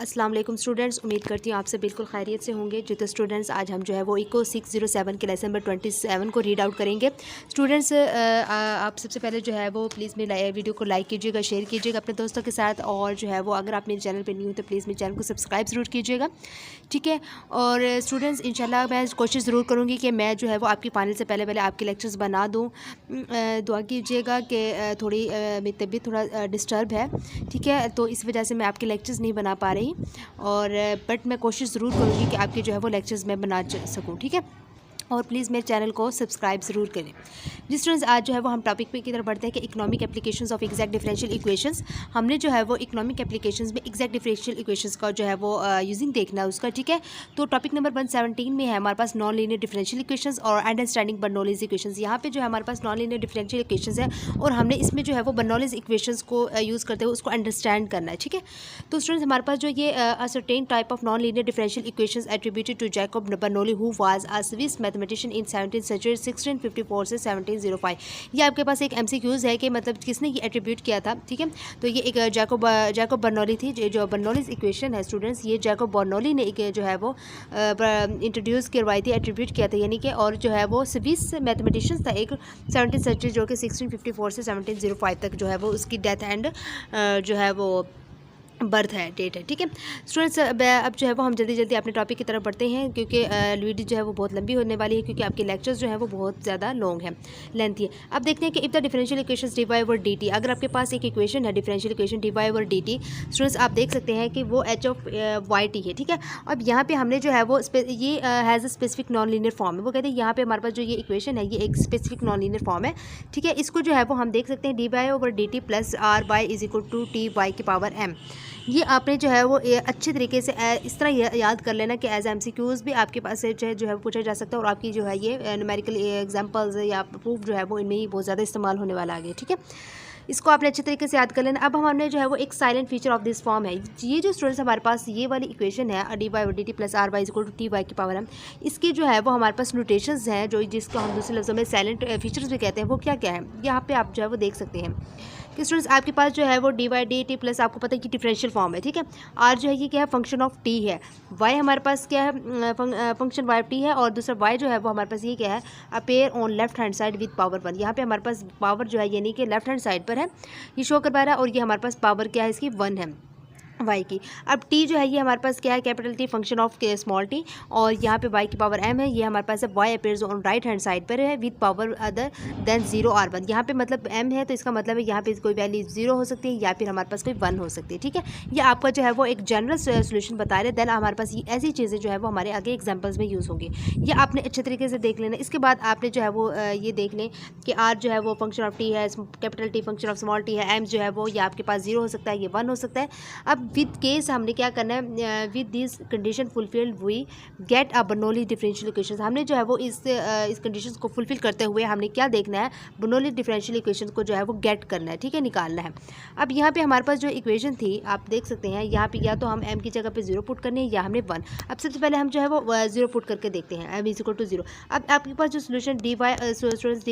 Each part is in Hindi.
अस्सलाम वालेकुम स्टूडेंट्स, उम्मीद करती हूँ आप सब बिल्कुल खैरियत से होंगे। जो तो स्टूडेंट्स आज हम जो है वो इको 607 के लेसन नंबर 27 को रीड आउट करेंगे। स्टूडेंट्स आप सबसे पहले जो है वो प्लीज़ मेरे वीडियो को लाइक कीजिएगा, शेयर कीजिएगा अपने दोस्तों के साथ, और जो है वो अगर आप मेरे चैनल पर न्यू हो तो प्लीज़ मेरे चैनल को सब्सक्राइब ज़रूर कीजिएगा, ठीक है। और स्टूडेंट्स इंशाल्लाह मैं कोशिश ज़रूर करूँगी कि मैं जो है वो आपकी पानी से पहले आपके लेक्चर्स बना दूँ। दुआ कीजिएगा कि थोड़ी मेरी तबीयत थोड़ा डिस्टर्ब है, ठीक है, तो इस वजह से मैं आपके लेक्चर्स नहीं बना पा रही, और बट मैं कोशिश ज़रूर करूँगी कि आपके जो है वो लेक्चर्स मैं बना सकूँ, ठीक है। और प्लीज़ मेरे चैनल को सब्सक्राइब ज़रूर करें। जिस स्टूडेंट्स आज जो है वो हम टॉपिक पे की तरफ बढ़ते हैं कि economic applications of exact differential equations. हमने जो है वो इकोनॉमिक एप्लीकेशंस में एग्जैक्ट डिफरेंशियल इक्वेशंस का जो है वो यूजिंग देखना है उसका, ठीक है। तो टॉपिक नंबर 117 में है हमारे पास नॉन लीनियर डिफरेंशियल इक्वेशंस और अंडरस्टैंडिंग बर्नौलीज इक्वेशंस। यहाँ पे जो है हमारे पास नॉन लीनियर डिफरेंशियल इक्वेशंस है और हमने इसमें जो है वो बर्नौलीज इक्वेशंस को यूज़ करते हुए उसको अंडरस्टैंड करना है, ठीक है। तो स्टूडेंट्स हमारे पास जो ये certain type of non linear differential equations attributed to Jacob Bernoulli who was a Swiss mathematician in 17th century 1654 से 1705। ये आपके पास एक एमसीक्यूज है कि मतलब किसने ये एट्रीब्यूट किया था, ठीक है। तो ये एक जैकब बर्नौली थी। जो बर्नौलीज इक्वेशन है स्टूडेंट्स, ये जैकब बर्नौली ने एक जो है वो इंट्रोड्यूस करवाई थी, एट्रीब्यूट किया था यानी कि, और जो है वो स्विस मैथमेटिशियन था एक 17th सेंचुरी जो कि 1654 से 1705 तक जो है वो उसकी डेथ एंड जो है वो बर्थ है, डेट है, ठीक है। स्टूडेंट्स अब जो है वो हम जल्दी जल्दी अपने टॉपिक की तरफ बढ़ते हैं क्योंकि वीडियो जो है वो बहुत लंबी होने वाली है क्योंकि आपके लेक्चर्स जो है वो बहुत ज़्यादा लॉन्ग है, लेंथी है। अब देखते हैं कि if the differential equations d Y over D t, अगर आपके पास एक इक्वेशन है differential equation d Y over D t, students आप देख सकते हैं कि वो एच ऑफ वाई टी है, ठीक है। अब यहाँ पे हमने जो है वो ये has a specific non linear form है। वो कहते हैं यहाँ पे हमारे पास जो ये इक्वेशन है ये एक स्पेसिफिक नॉन लीनियर फॉर्म है, ठीक है। इसको जो है वो हम देख सकते हैं D Y over D T plus R Y is equal to t Y की पावर एम। ये आपने जो है वो अच्छे तरीके से इस तरह याद कर लेना कि एज एमसीक्यूज़ भी आपके पास से जो है पूछा जा सकता है, और आपकी जो है ये न्यूमेरिकल एग्जांपल्स या प्रूफ जो है वो इनमें ही बहुत ज़्यादा इस्तेमाल होने वाला आगे, ठीक है। इसको आपने अच्छे तरीके से याद कर लेना। अब हमने जो है वो एक silent feature of this form है, ये जो स्टूडेंट्स हमारे पास ये वाली इक्वेशन है D Y D T plus R Y equal to t Y की पावर एम, इसकी जो है वो हमारे पास नोटेशंस हैं जो जिसको हम दूसरे लफ्ज़ों में साइलेंट फीचर्स भी कहते हैं। वो क्या क्या है यहाँ पे आप जो है वो देख सकते हैं कि स्टूडेंट्स आपके पास जो है वो D Y D T plus आपको पता है कि डिफरेंशियल फॉर्म है, ठीक है। आर जो है ये क्या है, फंक्शन ऑफ टी है। वाई हमारे पास क्या है, फंक्शन वाई ऑफ टी है, और दूसरा वाई जो है वो हमारे पास ये क्या है, appear on left hand side with power 1। यहाँ पे हमारे पास पावर जो है यानी कि लेफ्ट हैंड साइड पर है, ये शो कर पा रहा है, और ये हमारे पास पावर क्या है इसकी 1 है वाई की। अब टी जो है ये हमारे पास क्या है, capital T function of small T, और यहाँ पे वाई की पावर एम है। ये हमारे पास Y appears on right hand side पर है विद पावर अदर देन 0 और 1। यहाँ पे मतलब एम है तो इसका मतलब है यहाँ पे कोई वैल्यू 0 हो सकती है या फिर हमारे पास कोई 1 हो सकती है, ठीक है। ये आपका जो है वो एक जनरल सोल्यूशन बता रहे, देन हमारे पास ये ऐसी चीज़ें जो है वो हमारे आगे एग्जाम्पल्स में यूज़ होंगी। ये आपने अच्छे तरीके से देख लेना। इसके बाद आपने जो है वो ये देख लें कि आर जो है वो फंक्शन ऑफ टी है, capital T function of small T है, एम जो है वो ये आपके पास 0 हो सकता है, ये 1 हो सकता है। अब विद केस हमने क्या करना है, with this condition fulfilled we get a Bernoulli differential equation. हमने जो है वो इस कंडीशंस को फुलफिल करते हुए हमने क्या देखना है, बर्नौली डिफरेंशियल इक्वेशन को जो है वो गेट करना है, ठीक है, निकालना है। अब यहाँ पे हमारे पास जो इक्वेशन थी आप देख सकते हैं, यहाँ पे या तो हम m की जगह पे 0 पुट करनी है या हमने 1। अब सबसे पहले हम जो है वो 0 पुट करके देखते हैं, m इज इक्वल टू 0। अब आपके पास जो solution d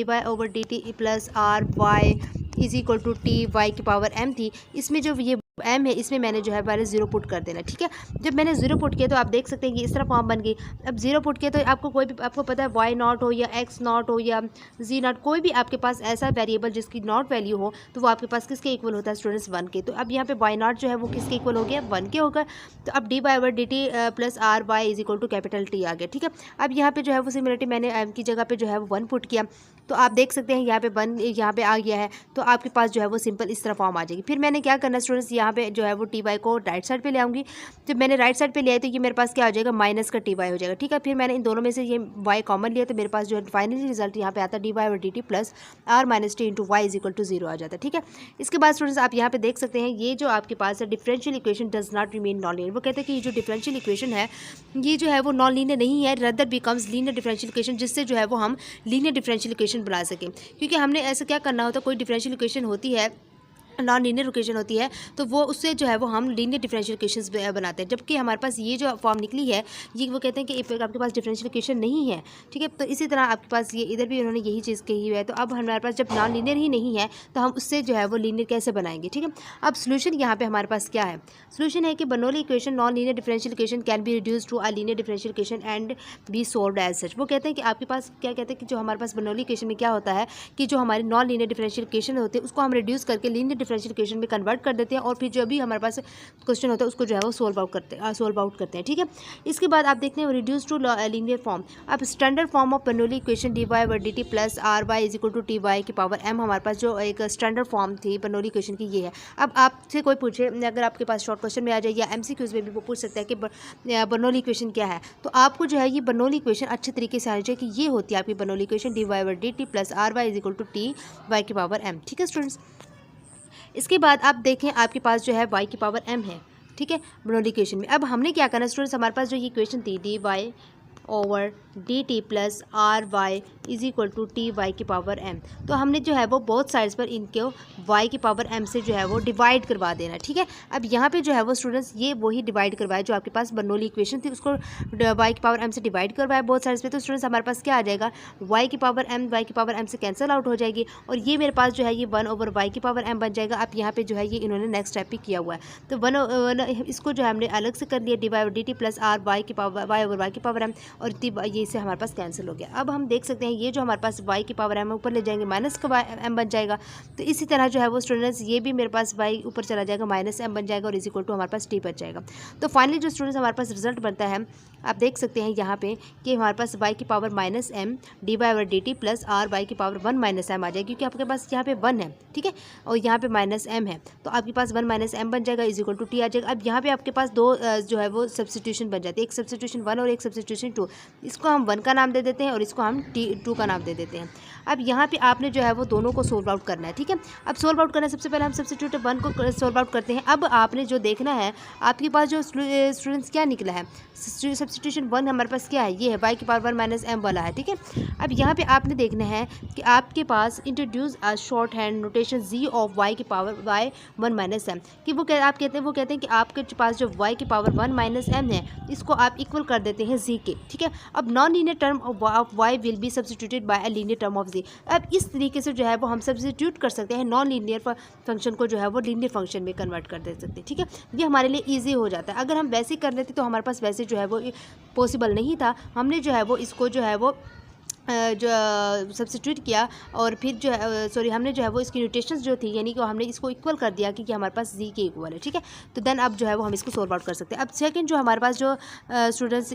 Y over D T plus R Y is equal to t Y की पावर m थी, इसमें जो ये m है इसमें मैंने जो है पहले 0 पुट कर देना, ठीक है। जब मैंने 0 पुट किया तो आप देख सकते हैं कि इस तरह फॉर्म बन गई। अब 0 पुट किया तो आपको कोई भी, आपको पता है y नॉट हो या x नॉट हो या z नॉट, कोई भी आपके पास ऐसा वेरिएबल जिसकी नॉट वैल्यू हो तो वो आपके पास किसके इक्वल होता है स्टूडेंट्स, 1 के। तो अब यहाँ पे y नॉट जो है वो किसके इक्वल हो गया, 1 के होगा। तो अब D Y over D T plus R Y is equal to capital T आ गया, ठीक है। अब यहाँ पे जो है वो सिमिलरिटी मैंने m की जगह पे जो है वो 1 पुट किया, तो आप देख सकते हैं यहाँ पे 1 यहाँ पे आ गया है, तो आपके पास जो है वो सिंपल इस तरह फॉर्म आ जाएगी। फिर मैंने क्या करना स्टूडेंट्स, यहाँ पे जो है वो टी वाई को राइट साइड पे ले आऊँगी। जब मैंने राइट साइड पे लिया तो ये मेरे पास क्या हो जाएगा, माइनस का टी वाई हो जाएगा, ठीक है। फिर मैंने इन दोनों में से ये वाई कॉमन लिया तो मेरे पास जो है फाइनली रिजल्ट यहाँ पे आता है डी वाई और D T plus r minus t into y is equal to 0 आ जाता है, ठीक है। इसके बाद स्टूडेंट्स आप यहाँ पे देख सकते हैं ये जो आपके पास है differential equation does not remain non linear. वो कहते हैं कि ये जो डिफरेंशियल इक्वेशन है ये जो है वो नॉन लीनियर नहीं है, rather becomes linear differential equation, जिससे जो है वो हम लीनियर डिफरेंशियल इक्वेशन बना सकें। क्योंकि हमने ऐसा क्या करना होता है, कोई डिफरेंशियल इक्वेशन होती है नॉन लीनियर इक्वेशन होती है, तो वो उससे जो है वो हम लीनियर डिफरेंशियल इक्वेशंस बनाते हैं। जबकि हमारे पास ये जो फॉर्म निकली है, ये वो कहते हैं कि आपके पास डिफरेंशियल इक्वेशन नहीं है, ठीक है। तो इसी तरह आपके पास ये इधर भी उन्होंने यही चीज़ कही हुई है। तो अब हमारे पास जब नॉन लीनियर ही नहीं है तो हम उससे जो है वो लीनियर कैसे बनाएंगे, ठीक है। अब सोल्यूशन यहाँ पे हमारे पास क्या है, सोल्यूशन है कि Bernoulli equation non linear differential equation can be reduce to a linear differential equation and be solved as such. वो कहते हैं कि आपके पास क्या कहते हैं कि जो हमारे पास बर्नौली इक्वेशन में क्या होता है कि जो हमारी नॉन लीनियर डिफरेंशियल इक्वेशन होती है उसको हम रिड्यूस करके लीनियर डिफरेंशियल इक्वेशन में कन्वर्ट कर देते हैं और फिर जो भी हमारे पास क्वेश्चन होता है उसको जो है वो सॉल्व आउट करते हैं, ठीक है। इसके बाद आप देखते हैं रिड्यूस टू लीनियर फॉर्म। अब standard form of Bernoulli equation dy by dt plus R Y is equal to t Y की पावर m, हमारे पास जो एक स्टैंडर्ड फॉर्म थी बर्नौली इक्वेशन की ये है। अब आपसे कोई पूछे, अगर आपके पास शॉर्ट क्वेश्चन में आ जाए या MCQs में भी वो पूछ सकता है कि बर्नौली इक्वेशन क्या है, तो आपको जो है ये बर्नौली इक्वेशन अच्छे तरीके से आनी चाहिए कि ये होती है आपकी Bernoulli equation dy by dt plus R Y is equal to t Y की पावर m, ठीक है स्टूडेंट्स। इसके बाद आप देखें आपके पास जो है y की पावर m है, ठीक है, बर्नौली इक्वेशन में। अब हमने क्या करना स्टूडेंट्स, हमारे पास जो ये इक्वेशन थी dy over dt plus R Y is equal to t Y की पावर m, तो हमने जो है वो बोथ साइड्स पर इनको y की पावर m से जो है वो डिवाइड करवा देना, ठीक है। अब यहाँ पे जो है वो स्टूडेंट्स ये वही डिवाइड करवाया जो आपके पास बर्नौली इक्वेशन थी, उसको y की पावर m से डिवाइड करवाया बोथ साइड्स पे। तो स्टूडेंट्स हमारे पास क्या आ जाएगा, y की पावर m से कैंसिल आउट हो जाएगी और ये मेरे पास जो है ये 1 ओवर y की पावर m बन जाएगा। अब यहाँ पे जो है ये इन्होंने नेक्स्ट स्टेप भी किया हुआ है, तो इसको जो है हमने अलग से कर लिया d Y D T plus R Y की पावर y ओवर y की पावर m, और ये से हमारे पास कैंसिल हो गया। अब हम देख सकते हैं ये जो हमारे पास y की पावर m ऊपर ले जाएंगे माइनस का m बन जाएगा। तो इसी तरह जो है वो स्टूडेंट्स ये भी मेरे पास y ऊपर चला जाएगा माइनस m बन जाएगा और इज इक्वल टू हमारे पास t बच जाएगा। तो फाइनली जो स्टूडेंट्स हमारे पास रिजल्ट बनता है, आप देख सकते हैं यहाँ पे कि हमारे पास y की power minus m d Y over D T plus R Y की पावर 1 माइनस m आ जाएगी, क्योंकि आपके पास यहाँ पे 1 है, ठीक है, और यहाँ पे माइनस m है, तो आपके पास 1 माइनस m बन जाएगा इज इक्वल टू t आ जाएगा। अब यहाँ पे आपके पास दो जो है वो सब्सटीट्यूशन बन जाती है, एक सब्सटीट्यूशन 1 और एक सब्सटीट्यूशन 2। इसको हम 1 का नाम दे देते हैं और इसको हम 2 का नाम दे देते हैं। अब यहाँ पे आपने जो है वो दोनों को सोल्व आउट करना है, ठीक है। अब सोल्व आउट करना है, सबसे पहले हम सब्सटीट्यूट 1 को सोल्व आउट करते हैं। अब आपने जो देखना है आपके पास जो स्टूडेंट्स क्या निकला है, सब्सटीट्यूशन 1 हमारे पास क्या है, ये है y की पावर 1 माइनस m वाला है, ठीक है। अब यहाँ पे आपने देखना है कि आपके पास introduce a shorthand notation z of y की पावर y 1 माइनस m, कि वो कहते हैं कि आपके पास जो y की पावर 1 माइनस m है इसको आप इक्वल कर देते हैं z के, ठीक है। अब non linear term of y will be substituted by a linear term of z। अब इस तरीके से जो है वो हम सब्सटीट्यूट कर सकते हैं, नॉन लीनियर फंक्शन को जो है वो लीनियर फंक्शन में कन्वर्ट कर दे सकते हैं, ठीक है। ये हमारे लिए ईजी हो जाता है। अगर हम वैसे कर लेते तो हमारे पास वैसे जो है वो पॉसिबल नहीं था, हमने जो है वो इसको जो है वो जो सब्सटीट्यूट किया और फिर जो है हमने जो है वो इसकी नोटेशंस जो थी यानी कि हमने इसको इक्वल कर दिया कि हमारे पास z के इक्वल है, ठीक है। तो देन अब जो है वो हम इसको सॉल्व आउट कर सकते हैं। अब सेकंड जो हमारे पास जो स्टूडेंट्स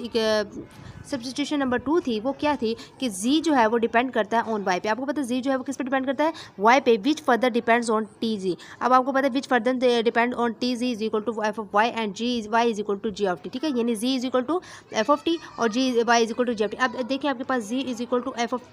सब्सटीट्यूशन नंबर 2 थी वो क्या थी कि z जो है वो डिपेंड करता है ऑन y पे। आपको पता है z जो है वो किस पे डिपेंड करता है, y पे, which further depends on t g. अब आपको पता है which further depend on t g is equal to F of y and g y is equal to g of T, ठीक है। यानी z is equal to F of t और g y is equal to g of t. अब देखिए आपके पास z is equal to F of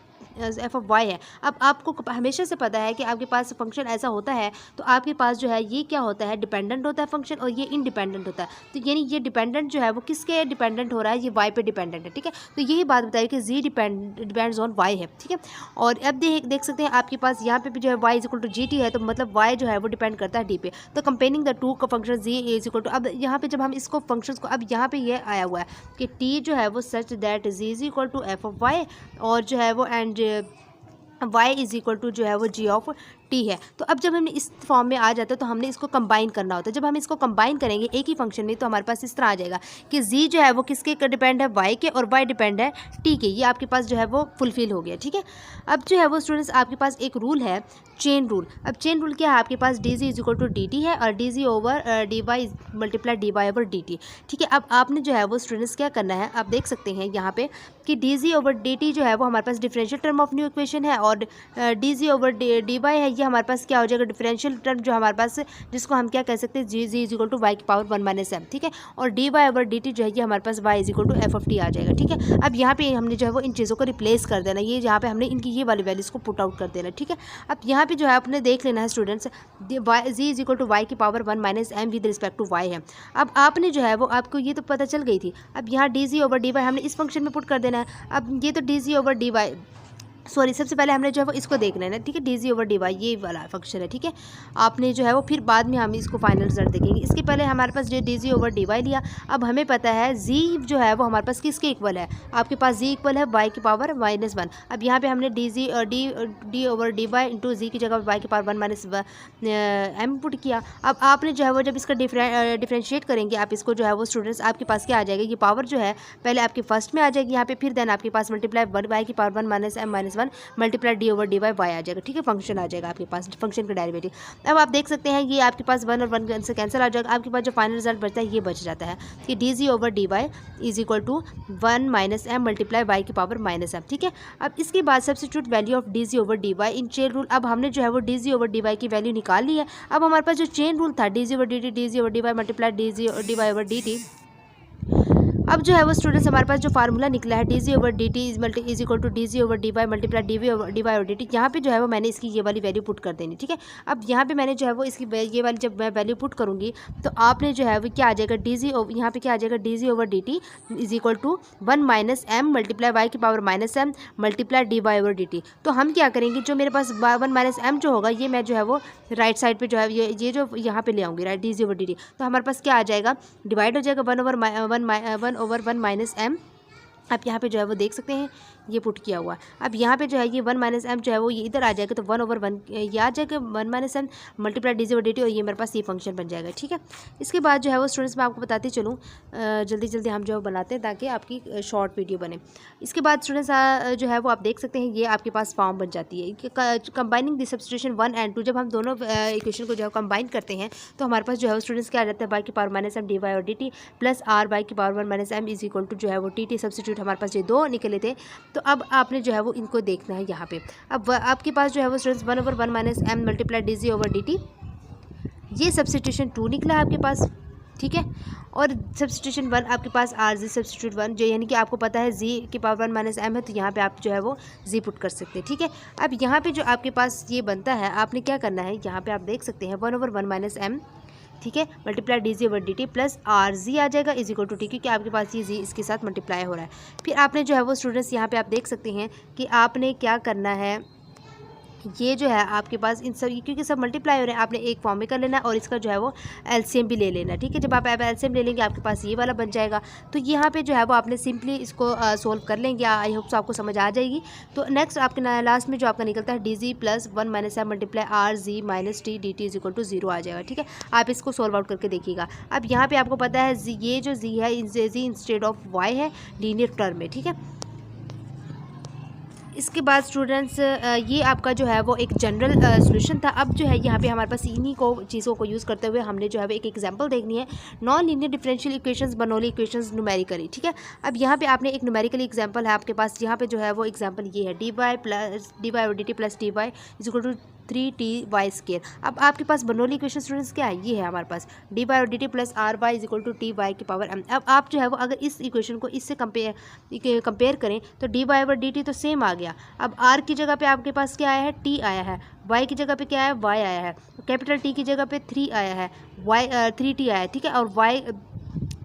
y है। अब आपको हमेशा से पता है कि आपके पास फंक्शन ऐसा होता है तो आपके पास जो है ये क्या होता है, डिपेंडेंट होता है फंक्शन और ये इंडिपेंडेंट होता है। तो यानी ये डिपेंडेंट जो है वो किसके डिपेंडेंट हो रहा है, ये y पे डिपेंडेंट है, ठीक है। तो यही बात बताइए कि z डिपेंड्स ऑन y है, ठीक है। और अब देख सकते हैं आपके पास यहाँ पे भी जो है y is equal to g t है, तो मतलब y जो है वो डिपेंड करता है d पे। तो कंपेयरिंग द टू का function z is equal to, अब यहाँ पे जब हम इसको फंक्शंस को, अब यहाँ पे ये आया हुआ है कि t जो है वो such that z is equal to F of y और जो है वो and y is equal to जो है वो g ऑफ टी है। तो अब जब हमने इस फॉर्म में आ जाता है तो हमने इसको कंबाइन करना होता है। जब हम इसको कंबाइन करेंगे एक ही फंक्शन में तो हमारे पास इस तरह आ जाएगा कि z जो है वो किसके डिपेंड है, y के, और y डिपेंड है t के। ये आपके पास जो है वो फुलफिल हो गया, ठीक है। अब जो है वो स्टूडेंट्स आपके पास एक रूल है, चेन रूल। अब चेन रूल क्या है, आपके पास D ji is equal to D T है और डी जी over D Y multiply D Y over D T, ठीक है। अब आपने जो है वो स्टूडेंट्स क्या करना है, आप देख सकते हैं यहाँ पे कि D G over D T जो है वो हमारे पास differential term of new equation है और डी जी ओवर डी वाई है, ये हमारे पास क्या हो जाएगा, डिफरेंशियल टर्म जो हमारे पास, जिसको हम क्या कह सकते हैं, G G is equal to Y की पावर 1 माइनस m, ठीक है। और D Y over D T जो है ये हमारे पास Y is equal to F of T आ जाएगा, ठीक है। अब यहाँ पे हमने जो है वो इन चीज़ों को रिप्लेस कर देना, ये यहाँ पे हमने इनकी ये वाली वैल्यूज़ को पुट आउट कर देना, ठीक है। अब यहाँ पे जो है आपने देख लेना है students, G is equal to Y की power 1 minus m with respect to Y है। अब आपने जो है वो आपको ये तो पता चल गई थी, अब यहाँ डी जी ओवर डी वाई हमने इस फंक्शन में पुट कर देना है। अब ये तो डी जी ओवर डी वाई सॉरी, सबसे पहले हमने जो है वो इसको देखना है ना, ठीक है, D G over D y ये वाला फंक्शन है, ठीक है। आपने जो है वो फिर बाद में हम इसको फाइनल रिजल्ट देखेंगे। इसके पहले हमारे पास जो डी जी ओवर डी वाई लिया। अब हमें पता है जी जो है वो हमारे पास किसके इक्वल है, आपके पास जी इक्वल है वाई की पावर -1। अब यहाँ पे हमने D over D Y into G की जगह वाई की पावर 1 - एम पुट किया। अब आपने जो है वो जब इसका डिफ्रेंशिएट करेंगे आप इसको जो है वो स्टूडेंट्स आपके पास क्या आ जाएगा, ये पावर जो है पहले आपके फर्स्ट में आ जाएगी यहाँ पे, फिर देन आपके पास मल्टीप्लाई वाई की power 1 - M - 1 multiply D over D Y Y आ जाएगा, ठीक है। फंक्शन आ जाएगा आपके पास, फंक्शन का डेरिवेटिव। अब आप देख सकते हैं ये आपके पास 1 और 1 से कैंसिल आ जाएगा, आपके पास जो फाइनल रिजल्ट बचता है ये बच जाता है कि D G over D y is equal to 1 - M multiply Y की पावर -एम, ठीक है। अब इसके बाद substitute value of d ji over D y in chain rule. अब हमने जो है वो D G over D y की वैल्यू निकाल ली है। अब हमारे पास जो चेन रूल था डी जी ओवर डी टी, डी जी over D Y multiply D G d Y over D t. अब जो है वो स्टूडेंट्स हमारे पास जो फार्मूला निकला है D G over D T is equal to d ji over D Y multiply D Y over D t. यहाँ पे जो है वो मैंने इसकी ये वाली वैल्यू पुट कर देनी, ठीक है। अब यहाँ पे मैंने जो है वो इसकी ये वाली जब मैं वैल्यू पुट करूँगी तो आपने जो है वो क्या आ जाएगा डी जी यहाँ पे क्या आ जाएगा D ji over D T is equal to 1 - M multiply Y की power -M multiply D Y over D T. तो हम क्या करेंगे, जो मेरे पास 1 - एम जो होगा ये मैं जो है वो राइट साइड पे जो है ये जो यहाँ पे ले आऊँगी, right, D G over D T. तो हमारे पास क्या आ जाएगा, डिवाइड हो जाएगा 1/1 - एम। आप यहाँ पे जो है वो देख सकते हैं ये पुट किया हुआ। अब यहाँ पे जो है ये 1 - एम जो है वो ये इधर आ जाएगा, तो 1/1 ये आ जाएगा 1 - M multiply D G over D t, और ये मेरे पास ये फंक्शन बन जाएगा, ठीक है। इसके बाद जो है वो स्टूडेंट्स मैं आपको बताती चलूँ, जल्दी जल्दी हम जो है बनाते हैं ताकि आपकी शॉर्ट वीडियो बने। इसके बाद स्टूडेंट्स जो है वो आप देख सकते हैं ये आपके पास फॉर्म बन जाती है कंबाइनिंग द सब्स्टिट्यूशन 1 और 2। जब हम दोनों इक्वेशन को जो है कंबाइन करते हैं तो हमारे पास जो है वो स्टूडेंट्स क्या आ जाता है, वाई की पावर -एम डी वाई और D T plus R Y की power 1 - M is equal to जो है वो टी टी। सब्स्टिट्यूट हमारे पास ये दो निकले थे। तो अब आपने जो है वो इनको देखना है यहाँ पे। अब आपके पास जो है वो students 1/1 - M multiply D G over D t, ये सब्स्टिट्यूशन 2 निकला है आपके पास, ठीक है। और सब्स्टिट्यूशन 1 आपके पास आर जी सब्स्टिट्यूट 1 जो यानी कि आपको पता है जी की पावर 1 - एम है, तो यहाँ पे आप जो है वो जी पुट कर सकते हैं, ठीक है। अब यहाँ पे जो आपके पास ये बनता है आपने क्या करना है, यहाँ पे आप देख सकते हैं 1/1 - एम, ठीक है, multiply D G over D T plus R G आ जाएगा इज इक्वल टू टी, क्योंकि आपके पास ये जी इसके साथ मल्टीप्लाई हो रहा है। फिर आपने जो है वो स्टूडेंट्स यहाँ पे आप देख सकते हैं कि आपने क्या करना है, ये जो है आपके पास इन सब क्योंकि सब मल्टीप्लाई हो रहे हैं आपने एक फॉर्म में कर लेना है और इसका जो है वो एलसीएम भी ले लेना, ठीक है। जब आप एलसीएम ले लेंगे आपके पास ये वाला बन जाएगा। तो यहाँ पे जो है वो आपने सिंपली इसको सोल्व कर लेंगे। आई होप सो आपको समझ आ जाएगी। तो नेक्स्ट आपके लास्ट में जो आपका निकलता है D G plus 1 - M multiply r g minus t d T is equal to 0 आ जाएगा, ठीक है। आप इसको सोल्व आउट करके देखिएगा। अब यहाँ पर आपको पता है ये जो जी है जी इंस्टेड ऑफ वाई है लीनियर टर्म में, ठीक है। इसके बाद स्टूडेंट्स ये आपका जो है वो एक जनरल सॉल्यूशन था। अब जो है यहाँ पे हमारे पास इन्हीं को चीज़ों को यूज़ करते हुए हमने जो है वो एक एग्जांपल देखनी है, non linear differential equations Bernoulli equations numerically, ठीक है। अब यहाँ पे आपने एक न्यूमेरिकली एग्जांपल है आपके पास, यहाँ पे जो है वो एग्जांपल ये है डी वाई और D T plus t y is equal to 3t/2। अब आपके पास बर्नौली इक्वेशन स्टूडेंट्स क्या है, ये है हमारे पास डी वाई और D T plus R Y is equal to t Y की पावर m। अब आप जो है वो अगर इस इक्वेशन को इससे कंपेयर करें तो डी वाई और डी टी तो सेम आ गया। अब r की जगह पे आपके पास क्या आया है, t आया है, y की जगह पे क्या है, y आया है, कैपिटल T की जगह पे 3 आया है, 3t आया है, ठीक है। और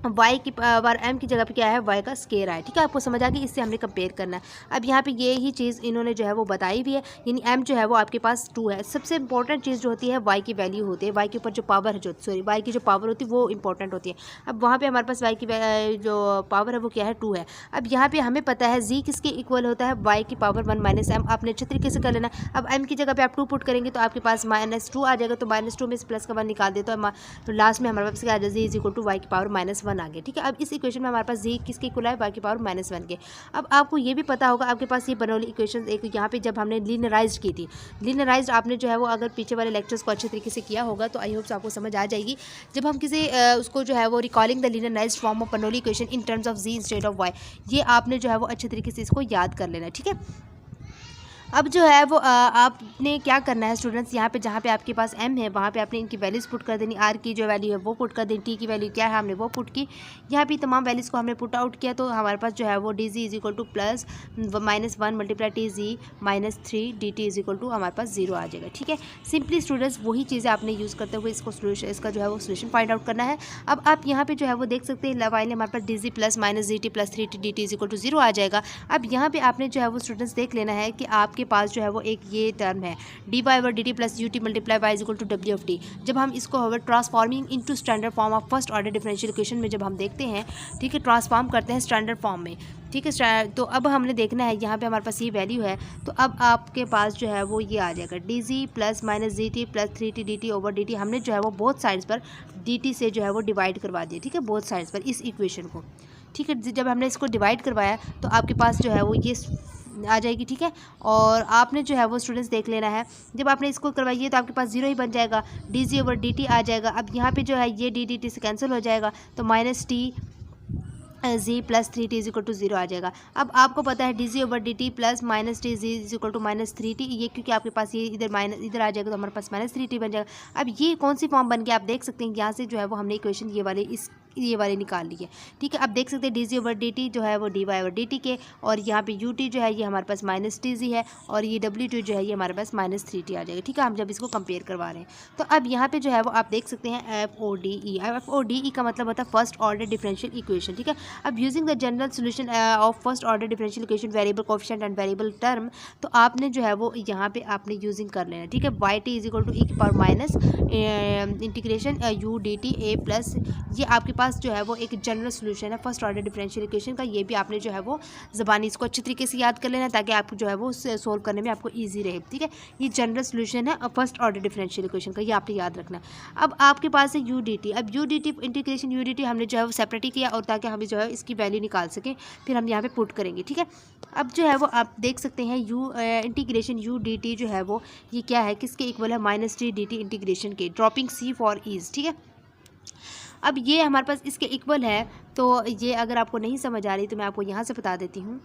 y की पावर m की जगह पे क्या है, y का स्केयर आया, ठीक है। आपको समझ आ गई, इससे हमने कंपेयर करना है। अब यहाँ पे ये ही चीज़ इन्होंने जो है वो बताई भी है, यानी m जो है वो आपके पास 2 है। सबसे इंपॉर्टेंट चीज़ जो होती है y की वैल्यू होती है, y के ऊपर जो पावर है y की जो पावर होती है वो इंपॉर्टेंट होती है। अब वहाँ पे हमारे पास y की जो पावर है वो क्या है, 2 है। अब यहाँ पे हमें पता है z किसके इक्वल होता है, y की पावर 1 - m। आपने अच्छे तरीके से कर लेना। अब m की जगह पे आप 2 पुट करेंगे तो आपके पास -2 आ जाएगा, तो -2 में से प्लस का 1 निकाल दे तो लास्ट में हमारे पास क्या आ जाएगा, z is equal to y की पावर -1 आ गया, ठीक है। अब इस इक्वेशन में हमारे पास z किसके इक्वल है, y की पावर -1 के। अब आपको ये भी पता होगा आपके पास ये बर्नौली इक्वेशन एक यहाँ पे जब हमने लीनियराइज्ड की थी, लीनियराइज्ड आपने जो है वो अगर पीछे वाले लेक्चर्स को अच्छे तरीके से किया होगा तो आई होप आपको समझ आ जाएगी। जब हम किसी उसको जो है वो recalling the linearized form of Bernoulli equation in terms of z instead of y, ये आपने जो है वो अच्छे तरीके से इसको याद कर लेना, ठीक है। अब जो है वो आपने क्या करना है स्टूडेंट्स, यहाँ पे जहाँ पे आपके पास m है वहाँ पे आपने इनकी वैल्यूज़ पुट कर देनी, r की जो वैल्यू है वो पुट कर देनी, t की वैल्यू क्या है हमने वो पुट की। यहाँ पे तमाम वैल्यूज़ को हमने पुट आउट किया तो हमारे पास जो है वो D G is equal to plus -1 multiply t g -3 d T is equal to हमारे पास 0 आ जाएगा। ठीक है, सिंपली स्टूडेंट्स वही चीज़ें आपने यूज़ करते हुए इसको सोल्यूशन, इसका जो है वो सोल्यूशन फाइंड आउट करना है। अब आप यहाँ पे जो है वो देख सकते हैं फाइनली हमारे पास D ji plus -gt plus 3t dt is equal to 0 आ जाएगा। अब यहाँ पे आपने जो है वो स्टूडेंट्स देख लेना है कि आपके पास जो है वो एक ये टर्म है D Y over D T plus u t multiply y is equal to डब्ल्यू ऑफ टी। जब हम इसको however transforming into standard form of first order differential equation में जब हम देखते हैं, ठीक है, ट्रांसफॉर्म करते हैं स्टैंडर्ड फॉर्म में, ठीक है। तो अब हमने देखना है यहाँ पे हमारे पास ये वैल्यू है, तो अब आपके पास जो है वो ये आ जाएगा डी जी plus -gt plus 3t dt over dt। हमने जो है वो बोथ साइड्स पर dt से जो है वो डिवाइड करवा दिया, ठीक है, बोथ साइड्स पर इस इक्वेशन को, ठीक है। जब हमने इसको डिवाइड करवाया तो आपके पास जो है वो ये आ जाएगी, ठीक है। और आपने जो है वो स्टूडेंट्स देख लेना है, जब आपने इसको करवाइए तो आपके पास 0 ही बन जाएगा, डी जी ओवर डी टी आ जाएगा। अब यहाँ पे जो है ये डी डी टी से कैंसिल हो जाएगा तो -t G plus 3t is equal to 0 आ जाएगा। अब आपको पता है D G over D T plus -t G is equal to -3t, ये क्योंकि आपके पास ये इधर आ जाएगा तो हमारे पास -3t बन जाएगा। अब ये कौन सी फॉर्म बन गया आप देख सकते हैं, यहाँ से जो है वो हमने इक्वेशन ये वाली निकाल ली है, ठीक है। अब देख सकते हैं डी जी ओवर डी टी जो है वो D Y over D t के, और यहाँ पे यू टी जो है ये हमारे पास -tz है, और ये डब्ल्यू टी जो है ये हमारे पास -3t आ जाएगा, ठीक है। हम जब इसको कंपेयर करवा रहे हैं तो अब यहाँ पे जो है वो आप देख सकते हैं एफ ओ डी ई का मतलब होता है फर्स्ट ऑर्डर डिफरेंशियल इक्वेशन, ठीक है। अब using the general solution of first order differential equation variable coefficient and variable term, तो आपने जो है वो यहाँ पे आपने यूजिंग कर लेना, ठीक है। Y T is equal to E की power minus integration U D T A plus, ये आपके पास जो है वो एक जनरल सोल्यूशन है फर्स्ट ऑर्डर डिफरेंशियल इक्वेशन का। ये भी आपने जो है वो ज़बानी इसको अच्छी तरीके से याद कर लेना ताकि आपको जो है वो सोल्व करने में आपको ईजी रहे, ठीक है। ये जनरल सोल्यूशन है फर्स्ट ऑर्डर डिफरेंशियल इक्वेशन का, ये आपने याद रखना है। अब आपके पास है यू डी टी, अब you D T integration U D T हमने जो है वो सेपरेट ही किया, और ताकि हम जो है इसकी वैल्यू निकाल सकें फिर हम यहाँ पे पुट करेंगे, ठीक है। अब जो है वो आप देख सकते हैं इंटीग्रेशन यू डी टी जो है वो ये क्या है, किसके इक्वल है, -t dt इंटीग्रेशन के, ड्रॉपिंग सी फॉर ईज, ठीक है। अब ये हमारे पास इसके इक्वल है, तो ये अगर आपको नहीं समझ आ रही तो मैं आपको यहाँ से बता देती हूँ।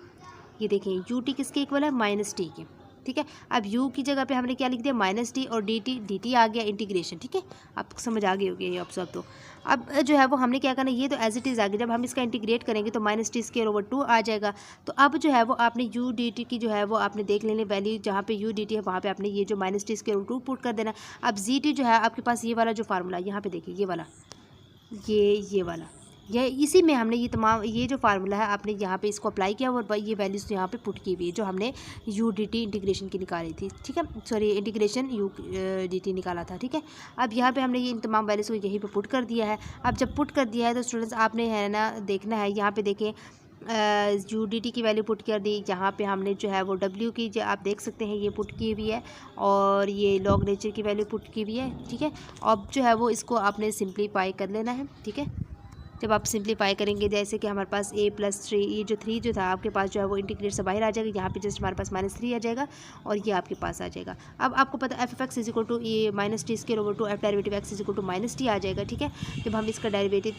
ये देखें यू टी किसके इक्वल है, -t के, ठीक है। अब u की जगह पे हमने क्या लिख दिया, -t, और dt आ गया इंटीग्रेशन, ठीक है। आपको समझ आ गई होगी ये ऑप्शन। तो अब जो है वो हमने क्या करना है, ये तो एज इट इज़ आ गया, जब हम इसका इंटीग्रेट करेंगे तो -t स्क्वायर ओवर 2 आ जाएगा। तो अब जो है वो आपने u dt की जो है वो आपने देख लेनी वैल्यू, जहाँ पे u dt है वहाँ पे आपने ये जो -t स्क्वायर ओवर 2 पुट कर देना। अब gt जो है आपके पास ये वाला जो फार्मूला यहाँ पे देखिए, ये वाला ये वाला, ये इसी में हमने ये तमाम ये जो फार्मूला है आपने यहाँ पे इसको अप्लाई किया और ये वैल्यूज़ यहाँ पे पुट की हुई है जो हमने यू डी टी इंटीग्रेशन की निकाली थी, ठीक है, sorry integration U D T निकाला था, ठीक है। अब यहाँ पे हमने ये इन तमाम वैल्यूज़ को यहीं पे पुट कर दिया है। अब जब पुट कर दिया है तो स्टूडेंट्स आपने है ना देखना है, यहाँ पे देखें यू डी टी की वैल्यू पुट कर दी, यहाँ पे हमने जो है वो डब्ल्यू की जो आप देख सकते हैं ये पुट की हुई है, और ये लॉग नेचर की वैल्यू पुट की हुई है, ठीक है। अब जो है वो इसको आपने सिंप्लीफाई कर लेना है, ठीक है। जब आप सिंप्लीफाई करेंगे जैसे कि हमारे पास a + 3, ये जो 3 जो था आपके पास जो है वो इंटीग्रेट से बाहर आ जाएगा, यहाँ पे जस्ट हमारे पास -3 आ जाएगा और ये आपके पास आ जाएगा। अब आपको पता है f(x) इज इक्वल टू ये -t square over 2 f derivative x is equal to -t आ जाएगा, ठीक है। जब हम इसका डेरिवेटिव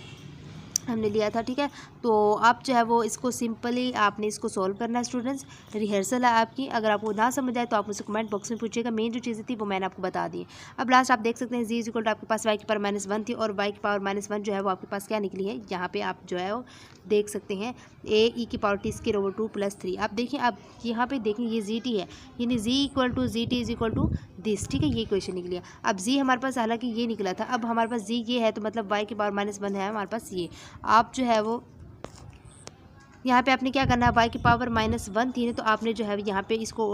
हमने लिया था, ठीक है। तो आप जो है वो इसको सिंपली आपने इसको सॉल्व करना है स्टूडेंट्स, रिहर्सल है आपकी। अगर आपको ना समझ आए तो आप मुझसे कमेंट बॉक्स में पूछिएगा, मेन जो चीज़ें थी वो मैंने आपको बता दी। अब लास्ट आप देख सकते हैं z इज इक्वल टू आपके पास y की पावर -1 थी, और y की पावर -1 जो है वो आपके पास क्या निकली है, यहाँ पे आप जो है वो देख सकते हैं a e की पावर t स्क्वायर ओवर 2 + 3। आप देखिए, आप यहाँ पे देखें ये z t है, यानी z equal to g t is equal to this, ठीक है, ये इक्वेशन निकली है। अब z हमारे पास हालांकि ये निकला था, अब हमारे पास z ये है तो मतलब y की पावर -1 है हमारे पास ये। आप जो है वो यहाँ पे आपने क्या करना है, y की पावर -1 थी ना, तो आपने जो है यहाँ पे इसको